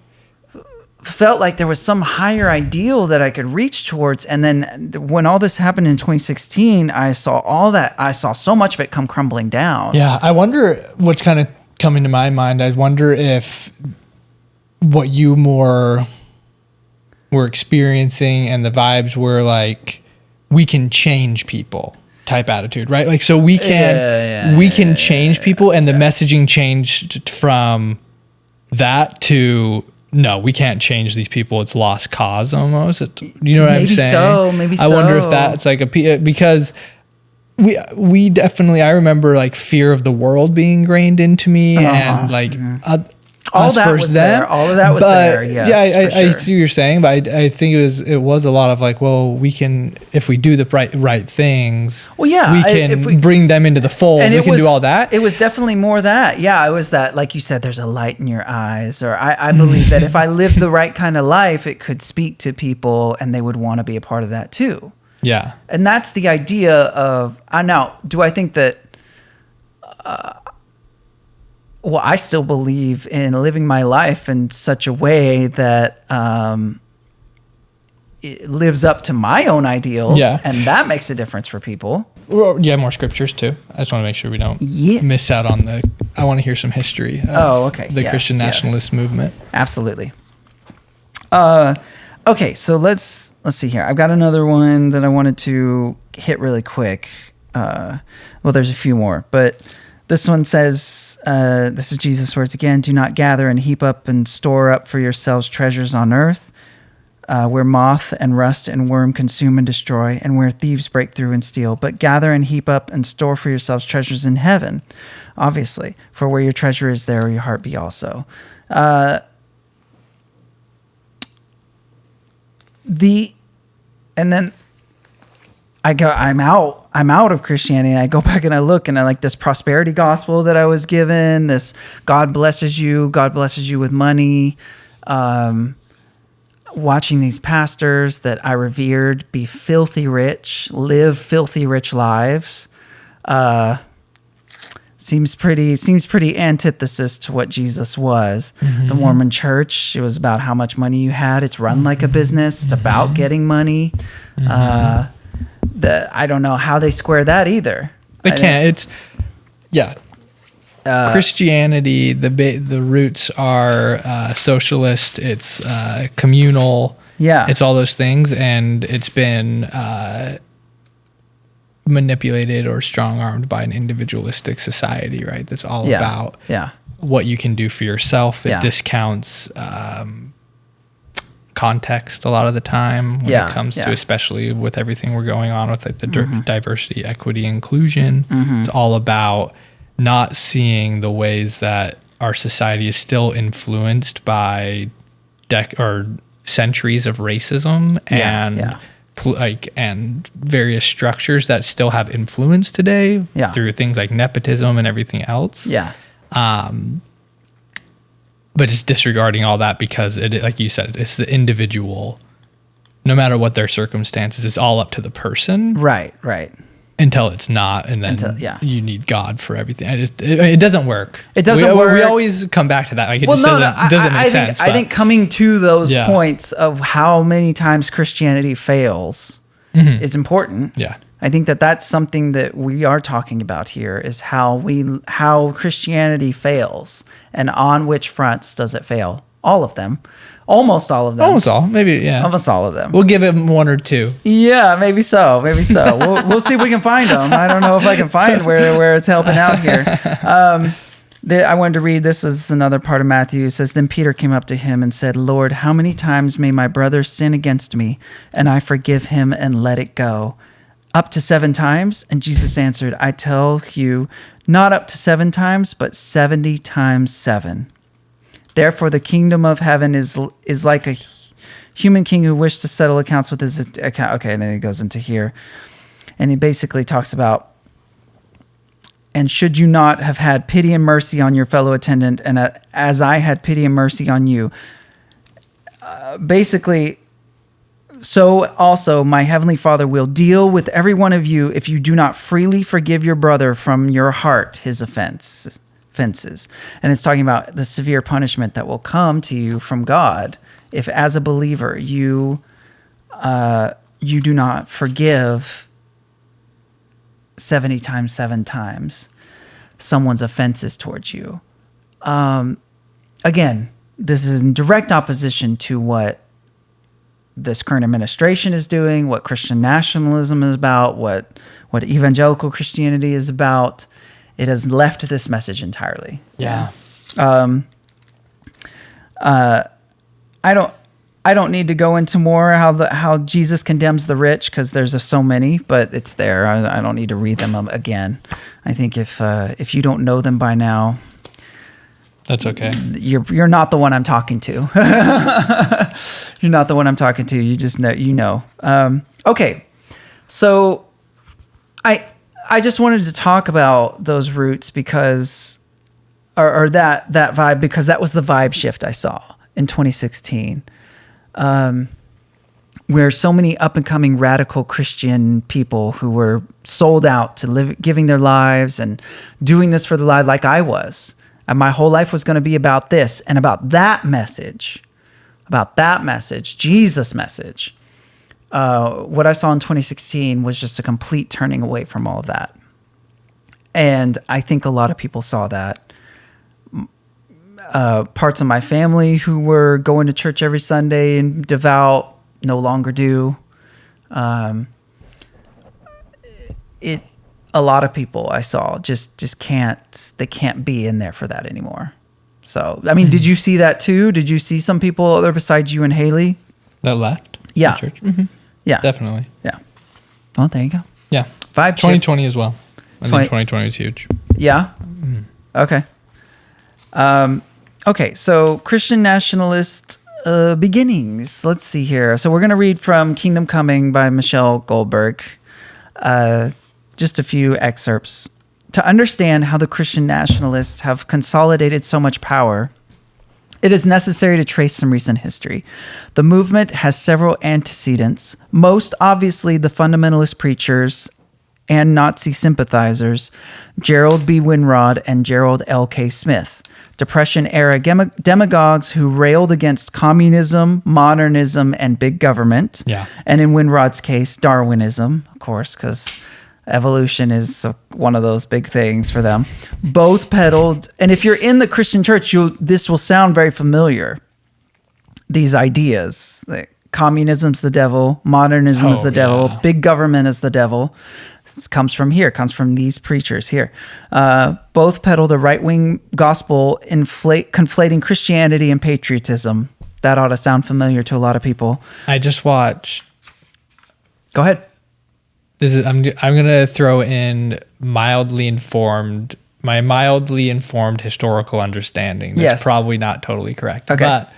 felt like there was some higher ideal that I could reach towards. And then when all this happened in 2016, I saw all that. I saw so much of it come crumbling down. Yeah, I wonder what's kind of coming to my mind. I wonder if what you more were experiencing and the vibes were like, we can change people type attitude, right? Like, so we can change people, and the messaging changed from that to, no, we can't change these people. It's lost cause almost. You know what I'm saying? Maybe so. I wonder if that's like because we definitely, I remember like fear of the world being ingrained into me and like, All us that versus was them. there. All of that was But, there. Yes, yeah, for I sure. see what you're saying, but I think it was a lot of like, well, we can, if we do the right things, Well, yeah, we can bring them into the fold. And we can do all that. It was definitely more that. Yeah, it was that, like you said, there's a light in your eyes. Or I believe that if I lived the right kind of life, it could speak to people and they would want to be a part of that too. Yeah. And that's the idea of, now, do I think that, well, I still believe in living my life in such a way that it lives up to my own ideals. Yeah. And that makes a difference for people. Well, yeah, more scriptures too. I just want to make sure we don't miss out on I want to hear some history of the Christian nationalist movement. Absolutely. Okay, so let's see here. I've got another one that I wanted to hit really quick. Well, there's a few more, but this one says, this is Jesus' words again, do not gather and heap up and store up for yourselves treasures on earth, where moth and rust and worm consume and destroy, and where thieves break through and steal. But gather and heap up and store for yourselves treasures in heaven, obviously, for where your treasure is, there will your heart be also. And then I'm out of Christianity. I go back and I look and I like this prosperity gospel that I was given, this God blesses you with money. Watching these pastors that I revered be filthy rich, live filthy rich lives. Seems pretty antithesis to what Jesus was. Mm-hmm. The Mormon church, it was about how much money you had. It's run like a business. It's about getting money. Mm-hmm. I don't know how they square that either. They can't. Christianity, the roots are socialist. It's communal. Yeah, it's all those things, and it's been manipulated or strong-armed by an individualistic society, right? That's all about what you can do for yourself. It discounts context a lot of the time when it comes to, especially with everything we're going on with like the diversity, equity, inclusion. Mm-hmm. It's all about not seeing the ways that our society is still influenced by centuries of racism and various structures that still have influence today through things like nepotism and everything else. Yeah. But it's disregarding all that because it, like you said, it's the individual. No matter what their circumstances, it's all up to the person. Right. Right. Until it's not, and then you need God for everything. It doesn't work. It doesn't work. We always come back to that. Like it doesn't make sense. I think coming to those points of how many times Christianity fails is important. Yeah. I think that's something that we are talking about here is how Christianity fails and on which fronts does it fail? All of them. Almost all of them. Almost all. Maybe, yeah. Almost all of them. We'll give it one or two. Yeah, maybe so. Maybe so. We'll see if we can find them. I don't know if I can find where it's helping out here. I wanted to read, this is another part of Matthew. It says, then Peter came up to him and said, Lord, how many times may my brother sin against me and I forgive him and let it go? Up to 7 times? And Jesus answered, I tell you, not up to 7 times, but 70 times 7. Therefore, the kingdom of heaven is like a human king who wished to settle accounts with his account. Okay, and then he goes into here. And he basically talks about, and should you not have had pity and mercy on your fellow attendant, and as I had pity and mercy on you. Basically, so also my heavenly Father will deal with every one of you if you do not freely forgive your brother from your heart his offenses. And it's talking about the severe punishment that will come to you from God if, as a believer, you do not forgive 70 times 7 times someone's offenses towards you. Again, this is in direct opposition to what this current administration is doing, what Christian nationalism is about, what evangelical Christianity is about. It has left this message entirely. Yeah. I don't need to go into more how Jesus condemns the rich because there's so many, but it's there. I don't need to read them again. I think if you don't know them by now, That's okay. You're not the one I'm talking to. You're not the one I'm talking to. You just know, okay. So I just wanted to talk about those roots because, or that vibe, because that was the vibe shift I saw in 2016. Where so many up and coming radical Christian people who were sold out to giving their lives and doing this for the life, like I was. And my whole life was going to be about this and about that message, Jesus' message. What I saw in 2016 was just a complete turning away from all of that. And I think a lot of people saw that. Parts of my family who were going to church every Sunday and devout no longer do. A lot of people I saw just can't be in there for that anymore. So, I mean, Did you see that too? Did you see some people other besides you and Haley that left? Yeah. The church? Mm-hmm. Yeah. Definitely. Yeah. Well, there you go. Yeah. Vibe 2020 as well. I think 2020 was huge. Yeah. Mm. Okay. Okay. So Christian Nationalist beginnings. Let's see here. So we're going to read from Kingdom Coming by Michelle Goldberg. Just a few excerpts. To understand how the Christian nationalists have consolidated so much power, it is necessary to trace some recent history. The movement has several antecedents, most obviously the fundamentalist preachers and Nazi sympathizers, Gerald B. Winrod and Gerald L.K. Smith, Depression-era demagogues who railed against communism, modernism, and big government. Yeah. And in Winrod's case, Darwinism, of course, because evolution is one of those big things for them. Both peddled, and if you're in the Christian church, this will sound very familiar. These ideas, that communism's the devil, modernism is the devil, big government is the devil. This comes from these preachers here. Both peddle the right-wing gospel, conflating Christianity and patriotism. That ought to sound familiar to a lot of people. I just watched. Go ahead. I'm gonna throw in mildly informed historical understanding. That's probably not totally correct. Okay. But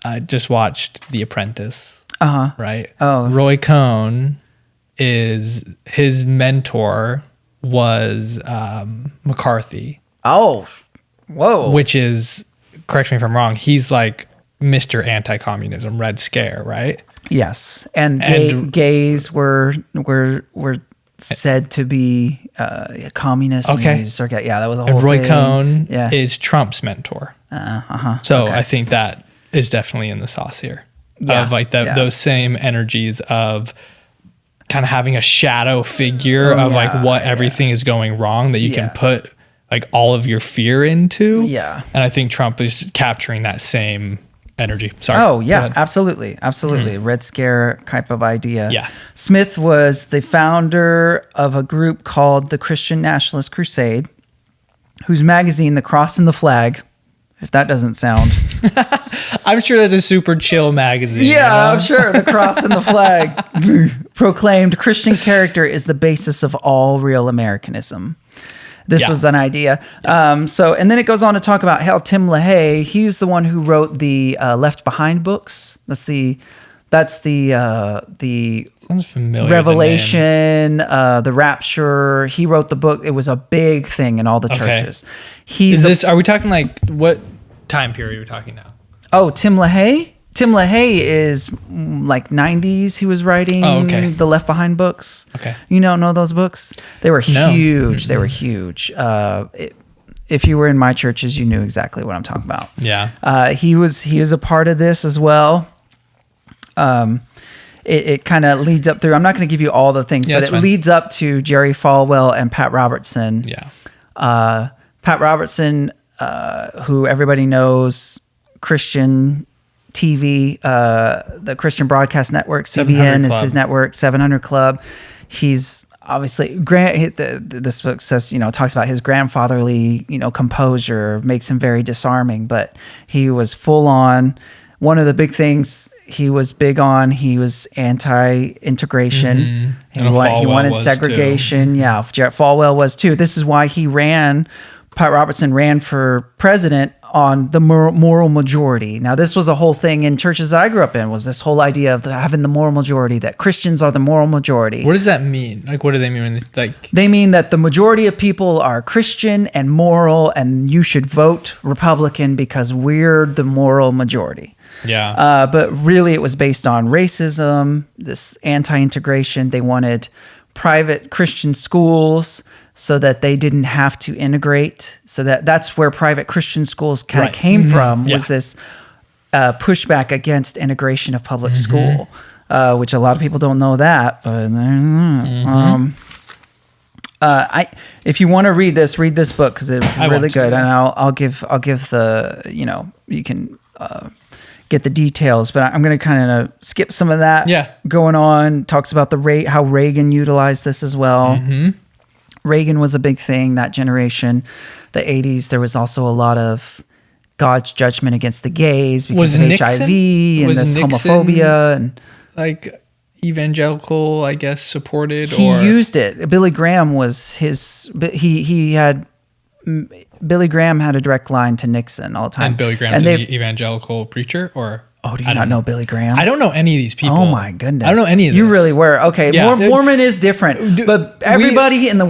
I just watched The Apprentice. Right. Oh. Roy Cohn his mentor was McCarthy. Oh, whoa. Which is, correct me if I'm wrong, he's like Mr. Anti-Communism, Red Scare, right? Yes, and gays were said to be communist. Okay. That was a whole and Roy thing. Cohn is Trump's mentor. So okay. I think that is definitely in the sauce here. Yeah. Of like those same energies of kind of having a shadow figure of like what everything is going wrong that you can put like all of your fear into. Yeah. And I think Trump is capturing that same energy. Sorry. Oh, yeah, absolutely. Mm-hmm. Red Scare type of idea. Yeah. Smith was the founder of a group called the Christian Nationalist Crusade, whose magazine, The Cross and the Flag, if that doesn't sound... I'm sure that's a super chill magazine. Yeah, you know? I'm sure. The Cross and the Flag proclaimed Christian character is the basis of all real Americanism. This was an idea. And then it goes on to talk about how Tim LaHaye, he's the one who wrote the Left Behind books. That's the sounds familiar. Revelation, the Rapture. He wrote the book. It was a big thing in all the churches. Are we talking like what time period are we talking now? Oh, Tim LaHaye? Tim LaHaye is like 90s. He was writing the Left Behind books. Okay. You don't know those books? They were huge. They were huge. If you were in my churches, you knew exactly what I'm talking about. Yeah. He was a part of this as well. It kind of leads up through. I'm not going to give you all the things, but it leads up to Jerry Falwell and Pat Robertson. Yeah. Pat Robertson, who everybody knows, Christian TV, the Christian Broadcast Network, CBN is his network, 700 Club. He's obviously this book says, talks about his grandfatherly, composure, makes him very disarming, but he was full on. One of the big things he was big on, he was anti-integration. Mm-hmm. He wanted segregation. Too. Yeah, Falwell was too. This is why he ran Pat Robertson ran for president on the moral majority. Now, this was a whole thing in churches that I grew up in, was this whole idea of having the moral majority, that Christians are the moral majority. What does that mean? Like, what do they mean when they mean that the majority of people are Christian and moral, and you should vote Republican because we're the moral majority. Yeah. But really, it was based on racism, this anti-integration. They wanted private Christian schools so that they didn't have to integrate. So that's where private Christian schools kind of came from, was this pushback against integration of public school, which a lot of people don't know that. But if you want to read this book, because it's really good, and I'll give the, you can get the details, but I'm going to kind of skip some of that. Going on, talks about how Reagan utilized this as well. Reagan was a big thing that generation. The 80s, there was also a lot of God's judgment against the gays because of HIV and this homophobia. And like evangelical, I guess, supported? He used it. Billy Graham was his... Billy Graham had a direct line to Nixon all the time. And Billy Graham's an evangelical preacher, or... Oh, do you not know Billy Graham? I don't know any of these people. Oh my goodness. I don't know any of this. You really were. Okay. Yeah. Mormon is different, but everybody else in the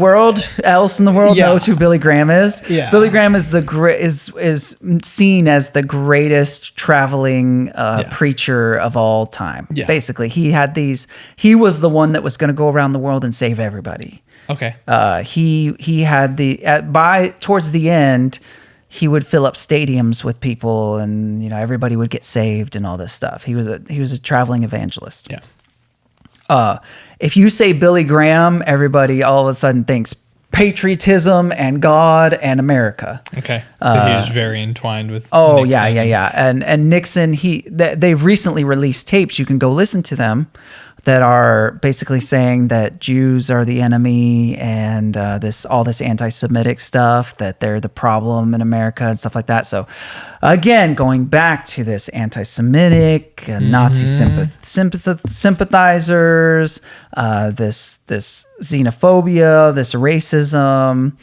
world knows who Billy Graham is. Yeah. Billy Graham is is seen as the greatest traveling preacher of all time. Yeah. Basically, he was the one that was going to go around the world and save everybody. Okay. He had towards the end, he would fill up stadiums with people, and everybody would get saved and all this stuff. He was a traveling evangelist. Yeah. If you say Billy Graham, everybody all of a sudden thinks patriotism and God and America. Okay. So he was very entwined with Nixon. Yeah. And Nixon, they've recently released tapes, you can go listen to them, that are basically saying that Jews are the enemy, and all this anti-Semitic stuff, that they're the problem in America and stuff like that. So again, going back to this anti-Semitic, Nazi sympathizers, this xenophobia, this racism.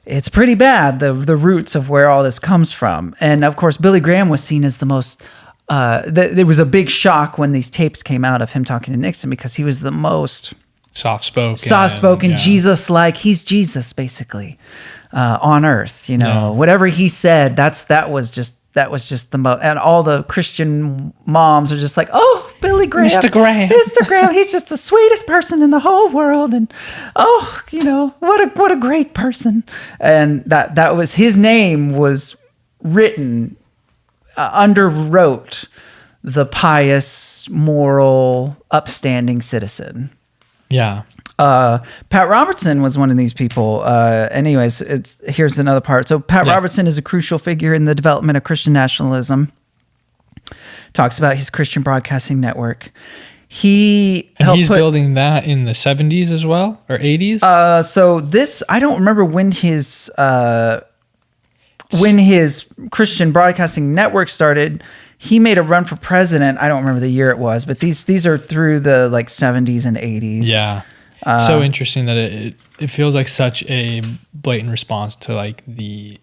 It's pretty bad, the roots of where all this comes from. And of course, Billy Graham was seen as the most... there was a big shock when these tapes came out of him talking to Nixon, because he was the most soft-spoken, Jesus-like. He's Jesus, basically, on earth. Whatever he said, that was just the most. And all the Christian moms are just like, "Oh, Billy Graham, Mr. Graham, he's just the sweetest person in the whole world." And what a great person. And that was his name was written. Underwrote the pious, moral, upstanding citizen. Yeah. Pat Robertson was one of these people. Anyways, here's another part. So Pat Robertson is a crucial figure in the development of Christian nationalism. Talks about his Christian Broadcasting Network. He's building that in the 70s as well, or 80s? So this, I don't remember when his Christian Broadcasting Network started. He made a run for president. I don't remember the year it was, but these are through the 70s and 80s. Yeah. So interesting that it feels like such a blatant response to the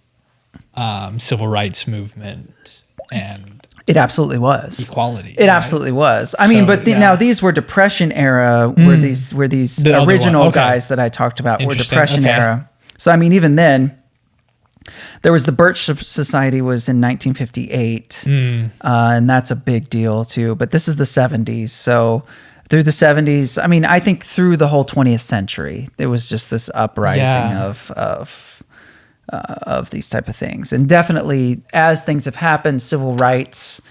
civil rights movement, and it absolutely was equality. It absolutely was. I mean, but now these were Depression era, where these the original guys that I talked about were Depression era. So I mean, even then, there was the Birch Society was in 1958, and that's a big deal too. But this is the 70s, so through the 70s, I mean, I think through the whole 20th century, there was just this uprising of these type of things, and definitely as things have happened, civil rights,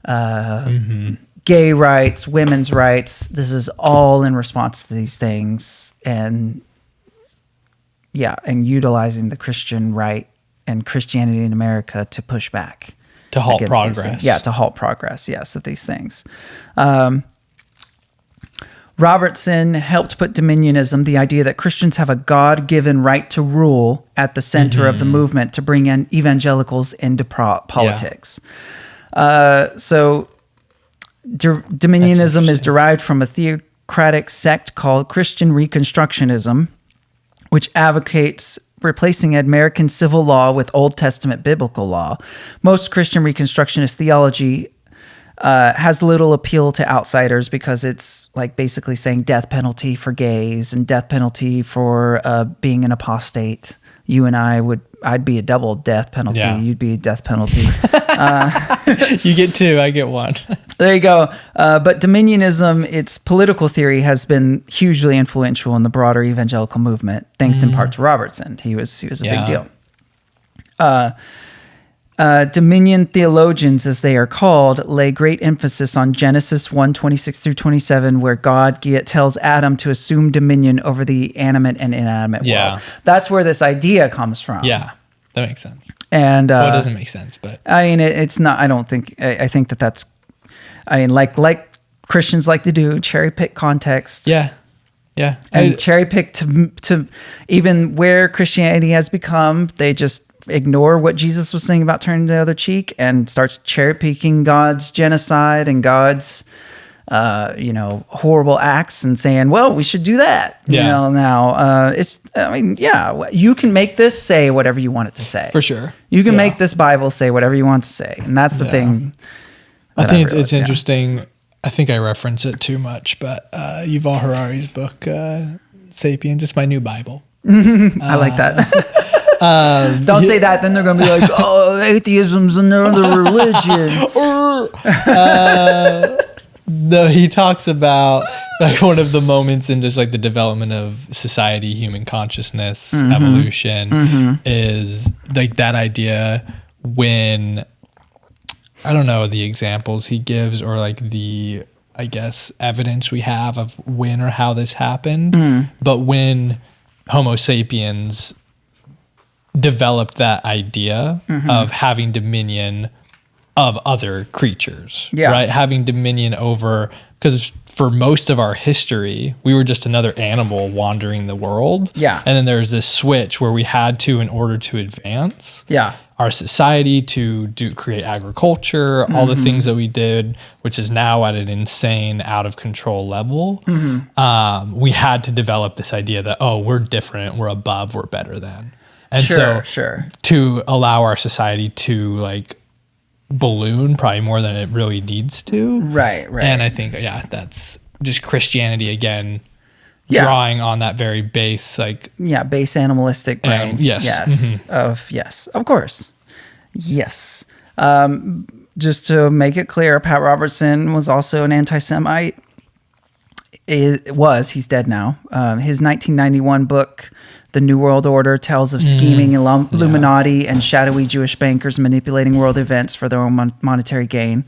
gay rights, women's rights. This is all in response to these things, and utilizing the Christian right and Christianity in America to push back. To halt progress. To halt progress, yes, of these things. Robertson helped put dominionism, the idea that Christians have a God-given right to rule, at the center of the movement to bring in evangelicals into politics. So dominionism is derived from a theocratic sect called Christian Reconstructionism, which advocates replacing American civil law with Old Testament biblical law. Most Christian Reconstructionist theology has little appeal to outsiders because it's like basically saying death penalty for gays and death penalty for being an apostate. You and I'd be a double death penalty. Yeah. You'd be a death penalty. You get two, I get one. There you go. But dominionism, its political theory, has been hugely influential in the broader evangelical movement, thanks in part to Robertson. He was a big deal. Dominion theologians, as they are called, lay great emphasis on Genesis 1:26 through 27, where God tells Adam to assume dominion over the animate and inanimate world. That's where this idea comes from. Yeah, that makes sense. And well, it doesn't make sense, but I mean, it's not. I don't think. I think that's. I mean, like Christians like to do, cherry pick context. Yeah. And cherry pick to even where Christianity has become. They just ignore what Jesus was saying about turning the other cheek and starts cherry picking God's genocide and God's horrible acts and saying, well, we should do that. You can make this say whatever you want it to say. For sure. You can make this Bible say whatever you want to say. And that's the thing. I think it's interesting. I think I reference it too much, but Yuval Harari's book, Sapiens, it's my new Bible. I like that. Don't say that, then they're going to be like, oh, atheism's another religion. No, he talks about like one of the moments in just like the development of society, human consciousness, evolution is like that idea when, I don't know the examples he gives or like the, I guess, evidence we have of when or how this happened, but when Homo sapiens developed that idea of having dominion of other creatures, right? Having dominion over, because for most of our history, we were just another animal wandering the world. Yeah. And then there's this switch where we had to, in order to advance our society, to create agriculture, all the things that we did, which is now at an insane, out of control level. We had to develop this idea that, oh, we're different, we're above, we're better than. And to allow our society to like balloon probably more than it really needs to. Right. And I think, that's just Christianity again, drawing on that very base, like. Base animalistic brain. Yes. Of course. Yes. Just to make it clear, Pat Robertson was also an anti-Semite. He's dead now. His 1991 book, The New World Order, tells of scheming Illuminati and shadowy Jewish bankers manipulating world events for their own monetary gain.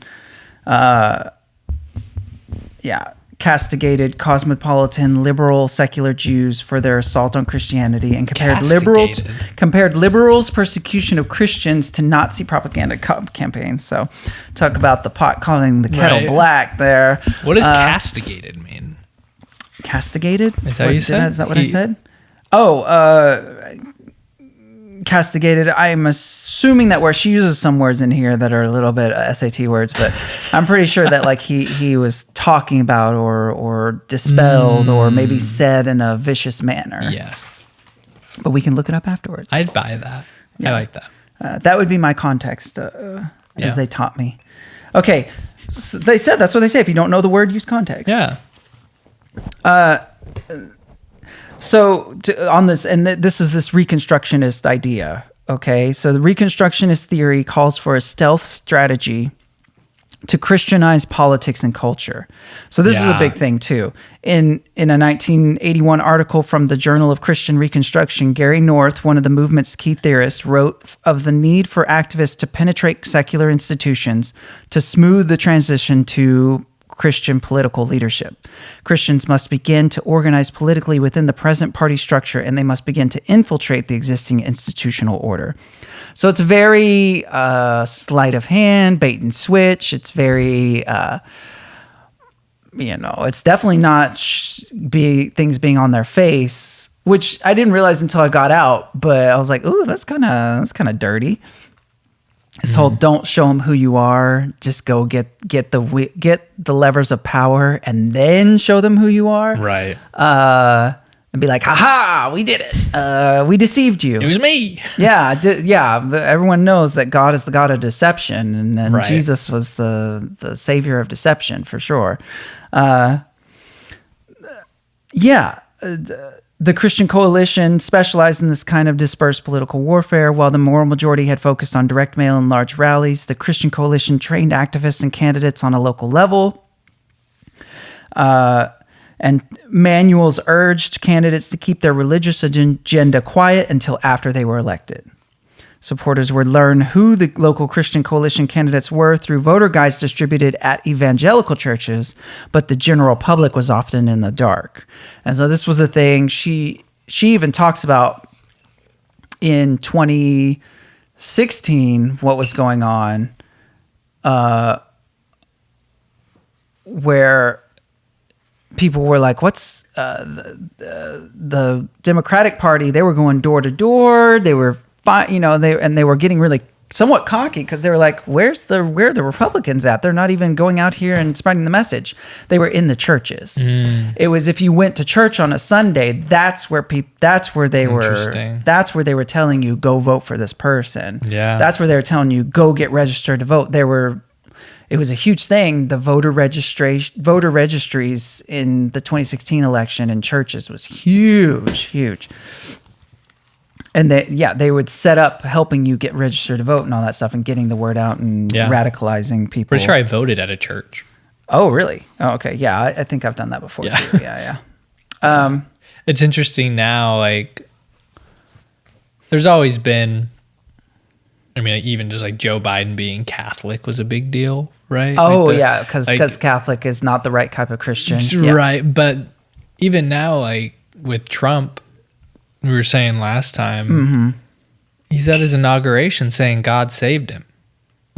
Castigated cosmopolitan liberal secular Jews for their assault on Christianity and compared liberals' persecution of Christians to Nazi propaganda campaigns. So talk about the pot calling the kettle black there. What does castigated mean? Castigated? Is that what you said? Is that what I said? Castigated. I'm assuming that where she uses some words in here that are a little bit SAT words, but I'm pretty sure that like he was talking about or dispelled or maybe said in a vicious manner. Yes. But we can look it up afterwards. I'd buy that. I like that. That would be my context as they taught me. Okay. So they said, that's what they say. If you don't know the word, use context. Yeah. So on this, and this is this Reconstructionist idea, okay? So the Reconstructionist theory calls for a stealth strategy to Christianize politics and culture. So this is a big thing too. In a 1981 article from the Journal of Christian Reconstruction, Gary North, one of the movement's key theorists, wrote of the need for activists to penetrate secular institutions to smooth the transition to Christian political leadership. Christians must begin to organize politically within the present party structure, and they must begin to infiltrate the existing institutional order. So it's very sleight of hand, bait and switch. It's very, it's definitely not things being on their face, which I didn't realize until I got out. But I was like, "Ooh, that's kind of dirty." This whole don't show them who you are, just go get the levers of power and then show them who you are. Right. and be like, "Ha we did it. We deceived you. It was me." Yeah. Everyone knows that God is the God of deception, and Right. Jesus was the savior of deception for sure. The Christian coalition specialized in this kind of dispersed political warfare, while the moral majority had focused on direct mail and large rallies. The Christian coalition trained activists and candidates on a local level. And manuals urged candidates to keep their religious agenda quiet until after they were elected. Supporters would learn who the local Christian coalition candidates were through voter guides distributed at evangelical churches, but the general public was often in the dark. And so this was a thing she even talks about in 2016, what was going on, where people were like, what's the Democratic Party? They were going door to door. They were they were getting really somewhat cocky because they were like, where are the Republicans at? They're not even going out here and spreading the message. They were in the churches. It was, if you went to church on a Sunday, that's where they were telling you, go vote for this person. Yeah. That's where they were telling you, go get registered to vote. It was a huge thing. The voter registries in the 2016 election in churches was huge. And they would set up helping you get registered to vote and all that stuff and getting the word out and radicalizing people. Pretty sure I voted at a church. Oh, really? Oh, okay. Yeah, I think I've done that before too. Yeah. It's interesting now, like, there's always been, I mean, even just like Joe Biden being Catholic was a big deal, right? Oh, because Catholic is not the right type of Christian. Right. But even now, like with Trump, we were saying last time, he's at his inauguration saying God saved him,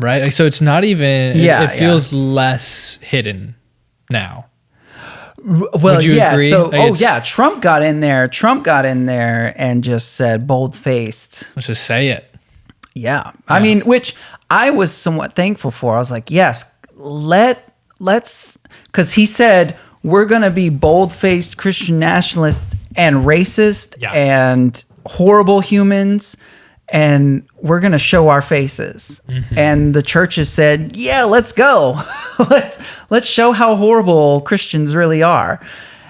right? Like, so it's not even, it feels less hidden now. Well, would you agree? So, Like, Trump got in there and just said bold-faced. Let's just say it. Yeah. I mean, which I was somewhat thankful for. I was like, yes, let's, because he said, we're going to be bold-faced Christian nationalists and racist and horrible humans, and we're going to show our faces. And the churches said, yeah, let's go. let's show how horrible Christians really are.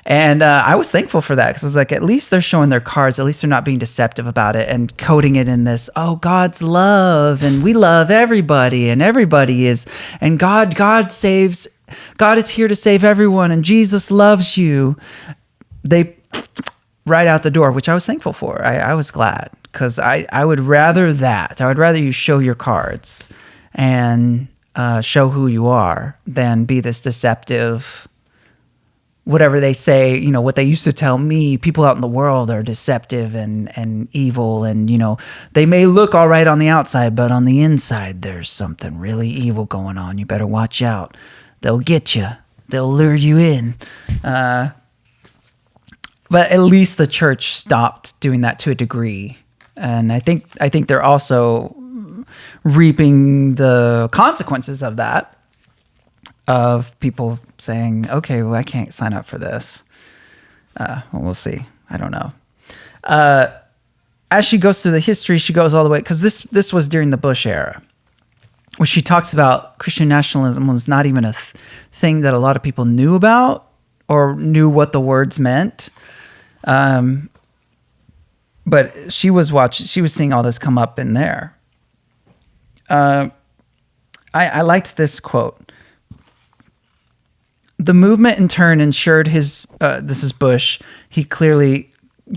And I was thankful for that, because I was like, at least they're showing their cards. At least they're not being deceptive about it and coding it in this, God's love, and we love everybody, and everybody is, and God saves. God is here to save everyone, and Jesus loves you. They right out the door, which I was thankful for. I was glad, because I would rather that. I would rather you show your cards and show who you are than be this deceptive, whatever they say, what they used to tell me, people out in the world are deceptive and evil, and, they may look all right on the outside, but on the inside, there's something really evil going on. You better watch out. They'll get you. They'll lure you in. But at least the church stopped doing that to a degree. And I think they're also reaping the consequences of that, of people saying, okay, well, I can't sign up for this. Well, we'll see. I don't know. As she goes through the history, she goes all the way, because this was during the Bush era, where she talks about Christian nationalism was not even a thing that a lot of people knew about or knew what the words meant. But she was seeing all this come up in there. I liked this quote. The movement in turn ensured his, this is Bush,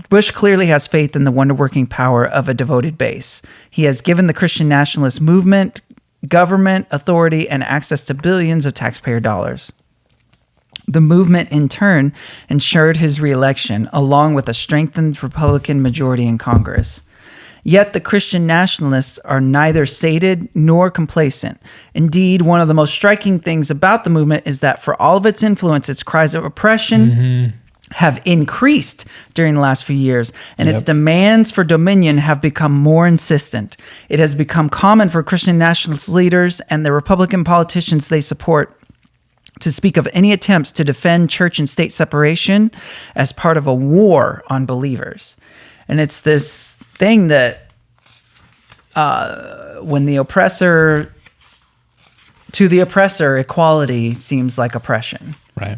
Bush clearly has faith in the wonder-working power of a devoted base. He has given the Christian nationalist movement government authority and access to billions of taxpayer dollars. The movement, in turn, ensured his reelection, along with a strengthened Republican majority in Congress. Yet the Christian nationalists are neither sated nor complacent. Indeed, one of the most striking things about the movement is that for all of its influence, its cries of oppression have increased during the last few years, and its demands for dominion have become more insistent. It has become common for Christian nationalist leaders and the Republican politicians they support to speak of any attempts to defend church and state separation as part of a war on believers. And it's this thing that when the oppressor, to the oppressor, equality seems like oppression. Right.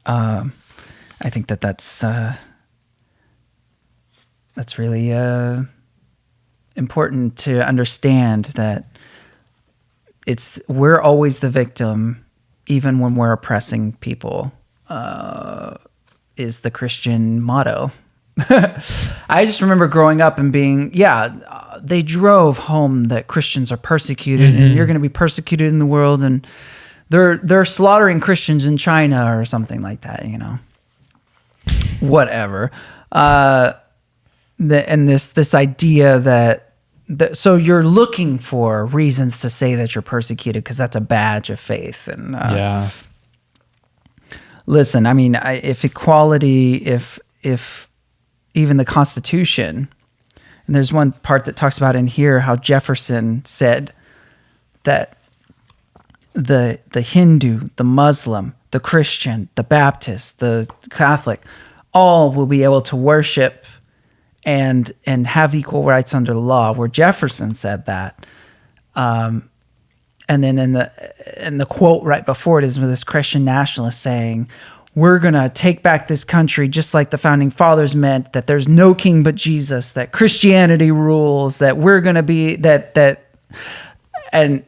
I think that's really important to understand, that we're always the victim, even when we're oppressing people, is the Christian motto. I just remember growing up and being, they drove home that Christians are persecuted, and you're going to be persecuted in the world, and they're slaughtering Christians in China or something like that, whatever. And this idea that so you're looking for reasons to say that you're persecuted because that's a badge of faith. And listen, I mean, if equality, if even the Constitution, and there's one part that talks about in here how Jefferson said that the Hindu, the Muslim, the Christian, the Baptist, the Catholic, all will be able to worship and have equal rights under the law, where Jefferson said that. And then in the quote right before it is with this Christian nationalist saying, we're going to take back this country just like the founding fathers meant, that there's no king but Jesus, that Christianity rules, that we're going to be and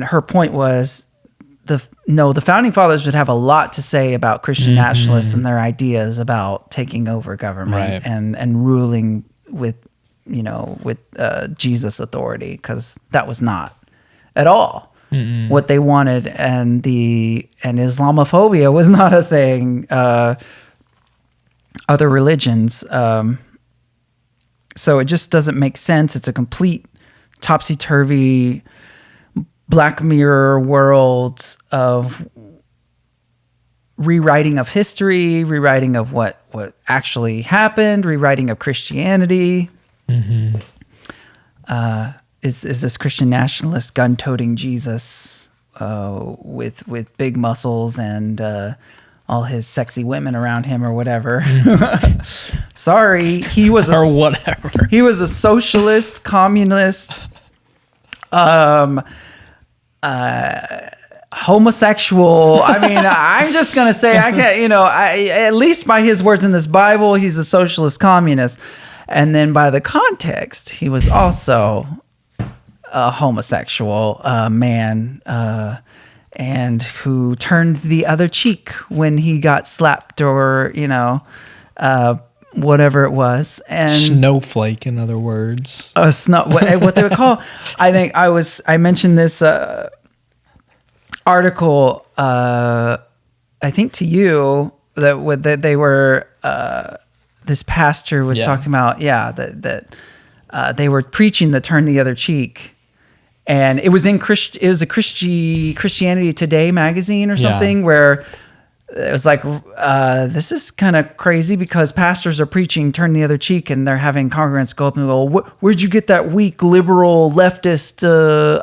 her point was the founding fathers would have a lot to say about Christian nationalists and their ideas about taking over government and ruling with Jesus authority, because that was not at all what they wanted, and Islamophobia was not a thing. Other religions, so it just doesn't make sense. It's a complete topsy-turvy Black Mirror world of rewriting of history, rewriting of what actually happened, rewriting of Christianity. Is this Christian nationalist gun-toting Jesus with big muscles and all his sexy women around him or whatever? Sorry, he was or whatever. He was a socialist, communist, homosexual. I mean, I'm just gonna say I can't. At least by his words in this Bible, he's a socialist, communist, and then by the context, he was also a homosexual man, and who turned the other cheek when he got slapped or whatever it was. And snowflake, in other words, what they would call. I mentioned this article, I think to you, that they were this pastor was talking about that they were preaching the turn the other cheek. And it was it was a Christianity Today magazine or something, where it was like, this is kind of crazy because pastors are preaching turn the other cheek, and they're having congregants go up and go, where'd you get that weak liberal leftist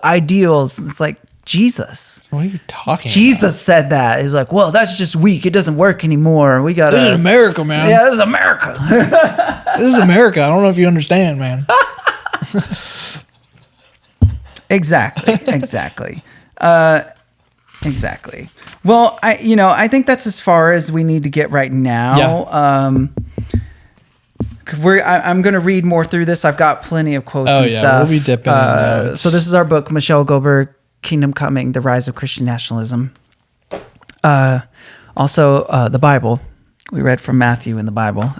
ideals? It's like, Jesus. What are you talking Jesus said that. He's like, well, that's just weak. It doesn't work anymore. We got This is America, man. Yeah, this is America. This is America. I don't know if you understand, man. Exactly. Well, I think that's as far as we need to get right now. I'm going to read more through this. I've got plenty of quotes and stuff. We'll be dipping in notes. So this is our book, Michelle Goldberg, Kingdom Coming: The Rise of Christian Nationalism. Also, the Bible. We read from Matthew in the Bible.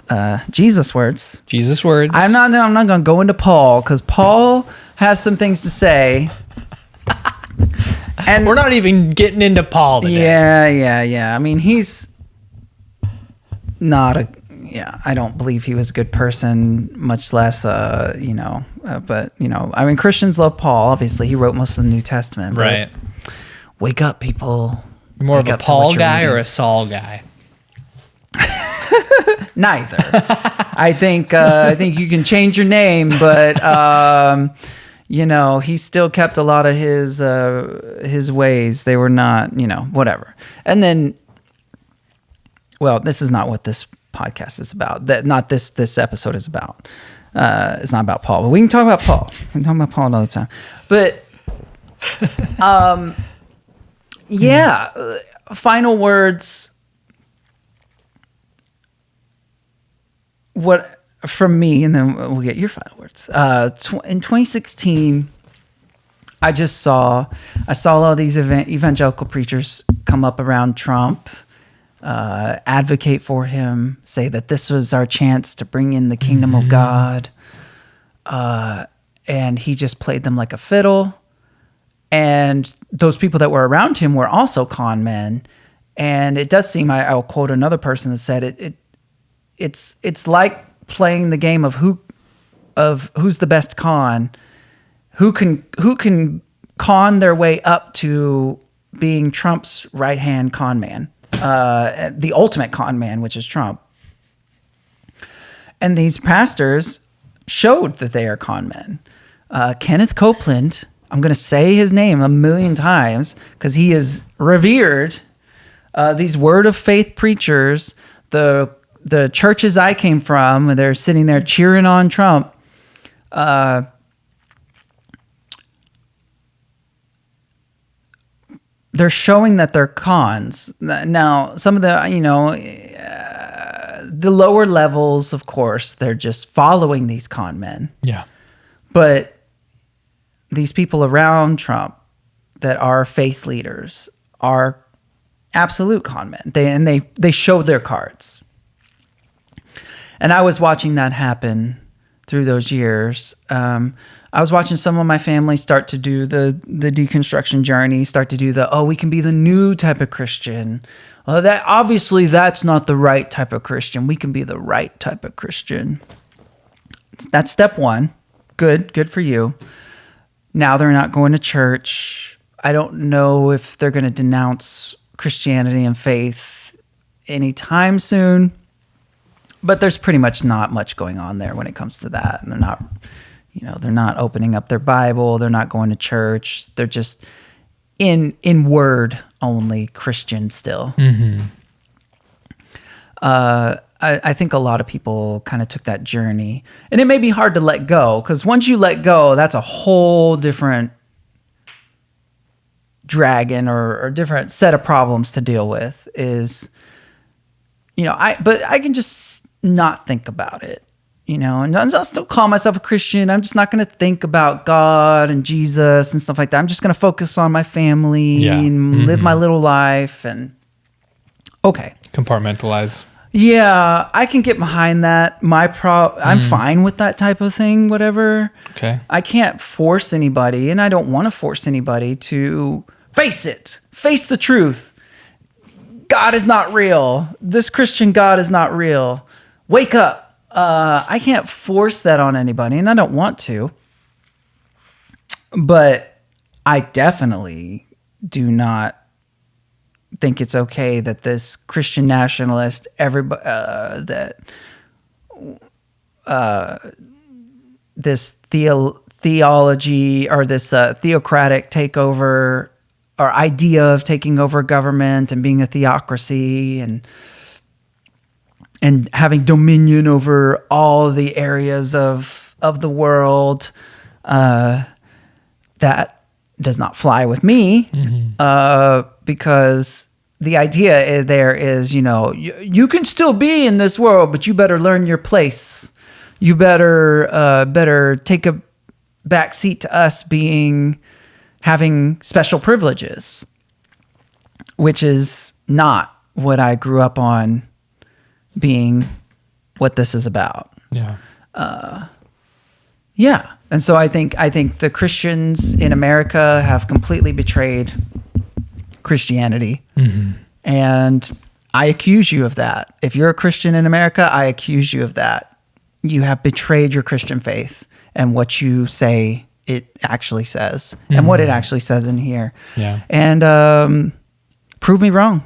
Jesus' words. I'm not going to go into Paul, because Paul has some things to say. And we're not even getting into Paul today. Yeah. I mean, he's not I don't believe he was a good person, much less, but, I mean, Christians love Paul. Obviously, he wrote most of the New Testament. Right. Wake up, people. More of a Paul guy or a Saul guy? Neither. I think you can change your name, but he still kept a lot of his ways. They were not, whatever. And then, well, this is not what this podcast is about. That not this episode is about. It's not about Paul, but we can talk about Paul. We can talk about Paul another time. But, final words. What from me, and then we'll get your final words. In 2016, I saw all these evangelical preachers come up around Trump, advocate for him, say that this was our chance to bring in the kingdom of God, and he just played them like a fiddle. And those people that were around him were also con men. And it does seem, I'll quote another person that said it's like playing the game of who's the best con, who can con their way up to being Trump's right-hand con man, the ultimate con man, which is Trump. And these pastors showed that they are con men. Kenneth Copeland, I'm going to say his name a million times because he is revered. These word of faith preachers, the churches I came from, they're sitting there cheering on Trump. They're showing that they're cons. Now, some of the, the lower levels, of course, they're just following these con men. Yeah. But these people around Trump that are faith leaders are absolute con men. They showed their cards. And I was watching that happen through those years. I was watching some of my family start to do the deconstruction journey, start to do we can be the new type of Christian. That's not the right type of Christian. We can be the right type of Christian. That's step one. Good for you. Now they're not going to church. I don't know if they're going to denounce Christianity and faith anytime soon. But there's pretty much not much going on there when it comes to that. And they're not opening up their Bible. They're not going to church. They're just in word only Christian still. Mm-hmm. I think a lot of people kind of took that journey. And it may be hard to let go because once you let go, that's a whole different dragon or different set of problems to deal with but I can just not think about it, and I'll still call myself a Christian. I'm just not going to think about God and Jesus and stuff like that. I'm just going to focus on my family and live my little life and okay. Compartmentalize. Yeah, I can get behind that. I'm fine with that type of thing, whatever. Okay. I can't force anybody, and I don't want to force anybody to face the truth. God is not real. This Christian God is not real. Wake up. I can't force that on anybody, and I don't want to. But I definitely do not think it's okay that this Christian nationalist, this theology or this theocratic takeover or idea of taking over government and being a theocracy and having dominion over all the areas of the world, that does not fly with me, because the idea there is, you can still be in this world, but you better learn your place. You better take a back seat to us having special privileges, which is not what I grew up on being what this is about. Yeah. Yeah. And so I think the Christians in America have completely betrayed Christianity. Mm-hmm. And I accuse you of that. If you're a Christian in America, I accuse you of that. You have betrayed your Christian faith and what you say it actually says, and what it actually says in here. Yeah. And prove me wrong.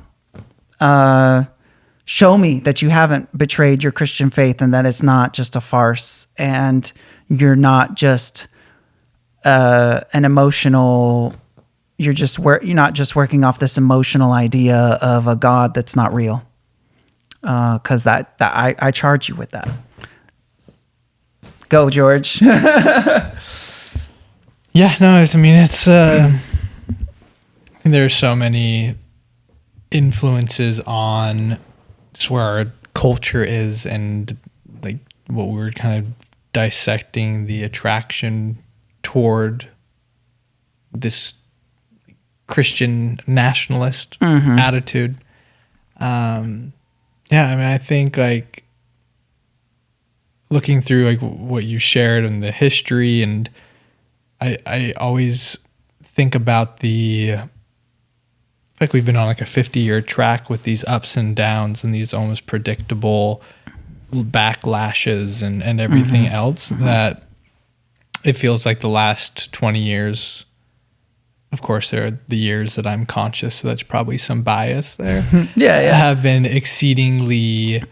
Show me that you haven't betrayed your Christian faith and that it's not just a farce and you're not just an emotional. You're not just working off this emotional idea of a God that's not real. Because that I charge you with that. Go, George. Yeah, no, I mean, it's, I think there's so many influences on just where our culture is, and like what we were kind of dissecting, the attraction toward this Christian nationalist attitude. Yeah, I mean, I think like looking through like what you shared and the history, and I always think about like we've been on like a 50-year track with these ups and downs and these almost predictable backlashes and everything else, that it feels like the last 20 years, of course, there are the years that I'm conscious, so that's probably some bias there. Have been exceedingly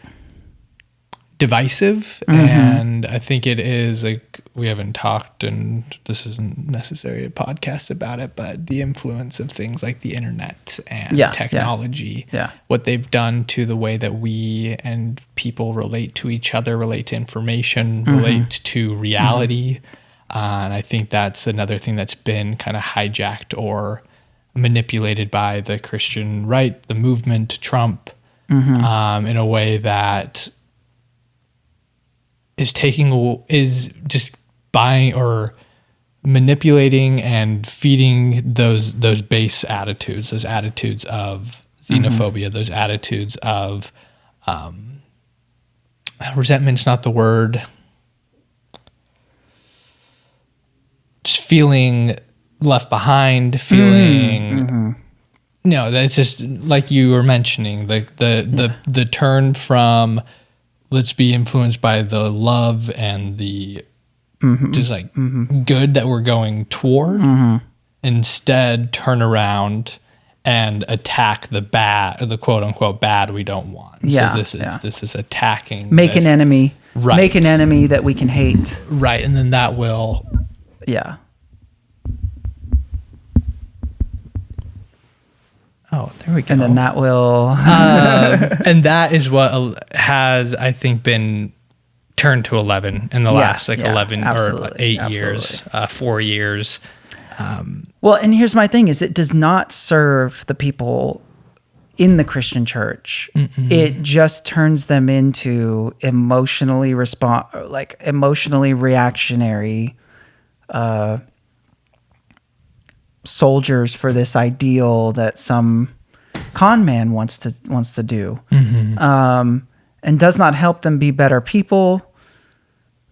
divisive, and I think it is like we haven't talked, and this isn't necessarily a podcast about it, but the influence of things like the internet and technology, what they've done to the way that we and people relate to each other, relate to information, relate to reality. And I think that's another thing that's been kind of hijacked or manipulated by the Christian right, the movement, Trump, in a way that is just buying or manipulating and feeding those base attitudes, those attitudes of xenophobia, those attitudes of resentment's not the word. Just feeling left behind, feeling no, that's just like you were mentioning, like the turn from let's be influenced by the love and the just like good that we're going toward, instead turn around and attack the bad, or the quote unquote bad we don't want. So this is attacking, make an enemy, make an enemy that we can hate, right? And then that will. Yeah. Oh, there we go. And then that will... and that is what has, I think, been turned to 11 in the last 11 or 8 years, 4 years. Well, and here's my thing, is it does not serve the people in the Christian church. It just turns them into emotionally reactionary soldiers for this ideal that some con man wants to do, and does not help them be better people.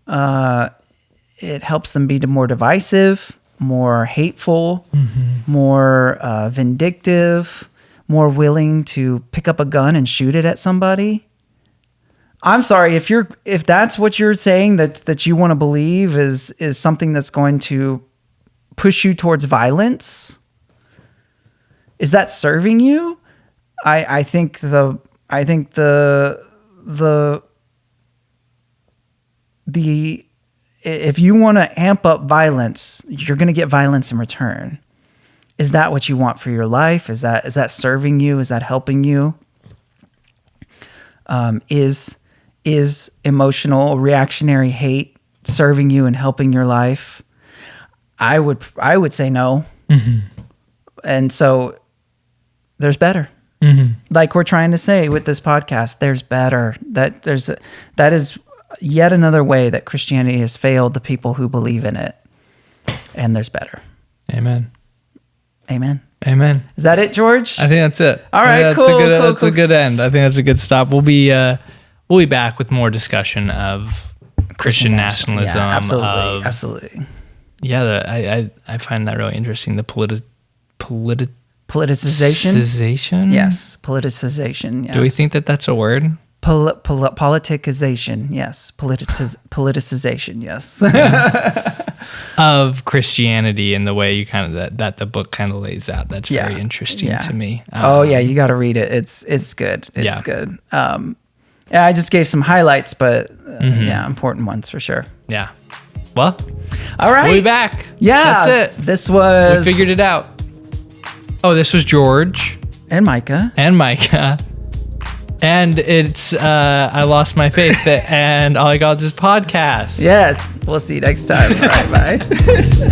It helps them be more divisive, more hateful, more vindictive, more willing to pick up a gun and shoot it at somebody. I'm sorry, if that's what you're saying that you want to believe is something that's going to push you towards violence, is that serving you? I think if you want to amp up violence, you're going to get violence in return. Is that what you want for your life? Is that serving you? Is that helping you? Is emotional reactionary hate serving you and helping your life? I would say no. And so there's better. Like we're trying to say with this podcast, there's better. That is yet another way that Christianity has failed the people who believe in it. And there's better. Amen. Is that it, George? I think that's it. All right, cool. That's a good end. I think that's a good stop. We'll be back with more discussion of Christian nationalism. Yeah, absolutely. Yeah, I find that really interesting. The politicization. Politicization? Yes, politicization. Yes. Do we think that that's a word? Politicization. Yes, politicization. Yes. Of Christianity and the way you kind of that the book kind of lays out. That's very interesting to me. You got to read it. It's good. It's good. I just gave some highlights, but important ones for sure. Yeah. Well, All right. we'll be back. Yeah. That's it. This was. We figured it out. Oh, this was George. And Micah. And Micah. And it's, I lost my faith and all I got is this podcast. Yes. We'll see you next time. All right. Bye.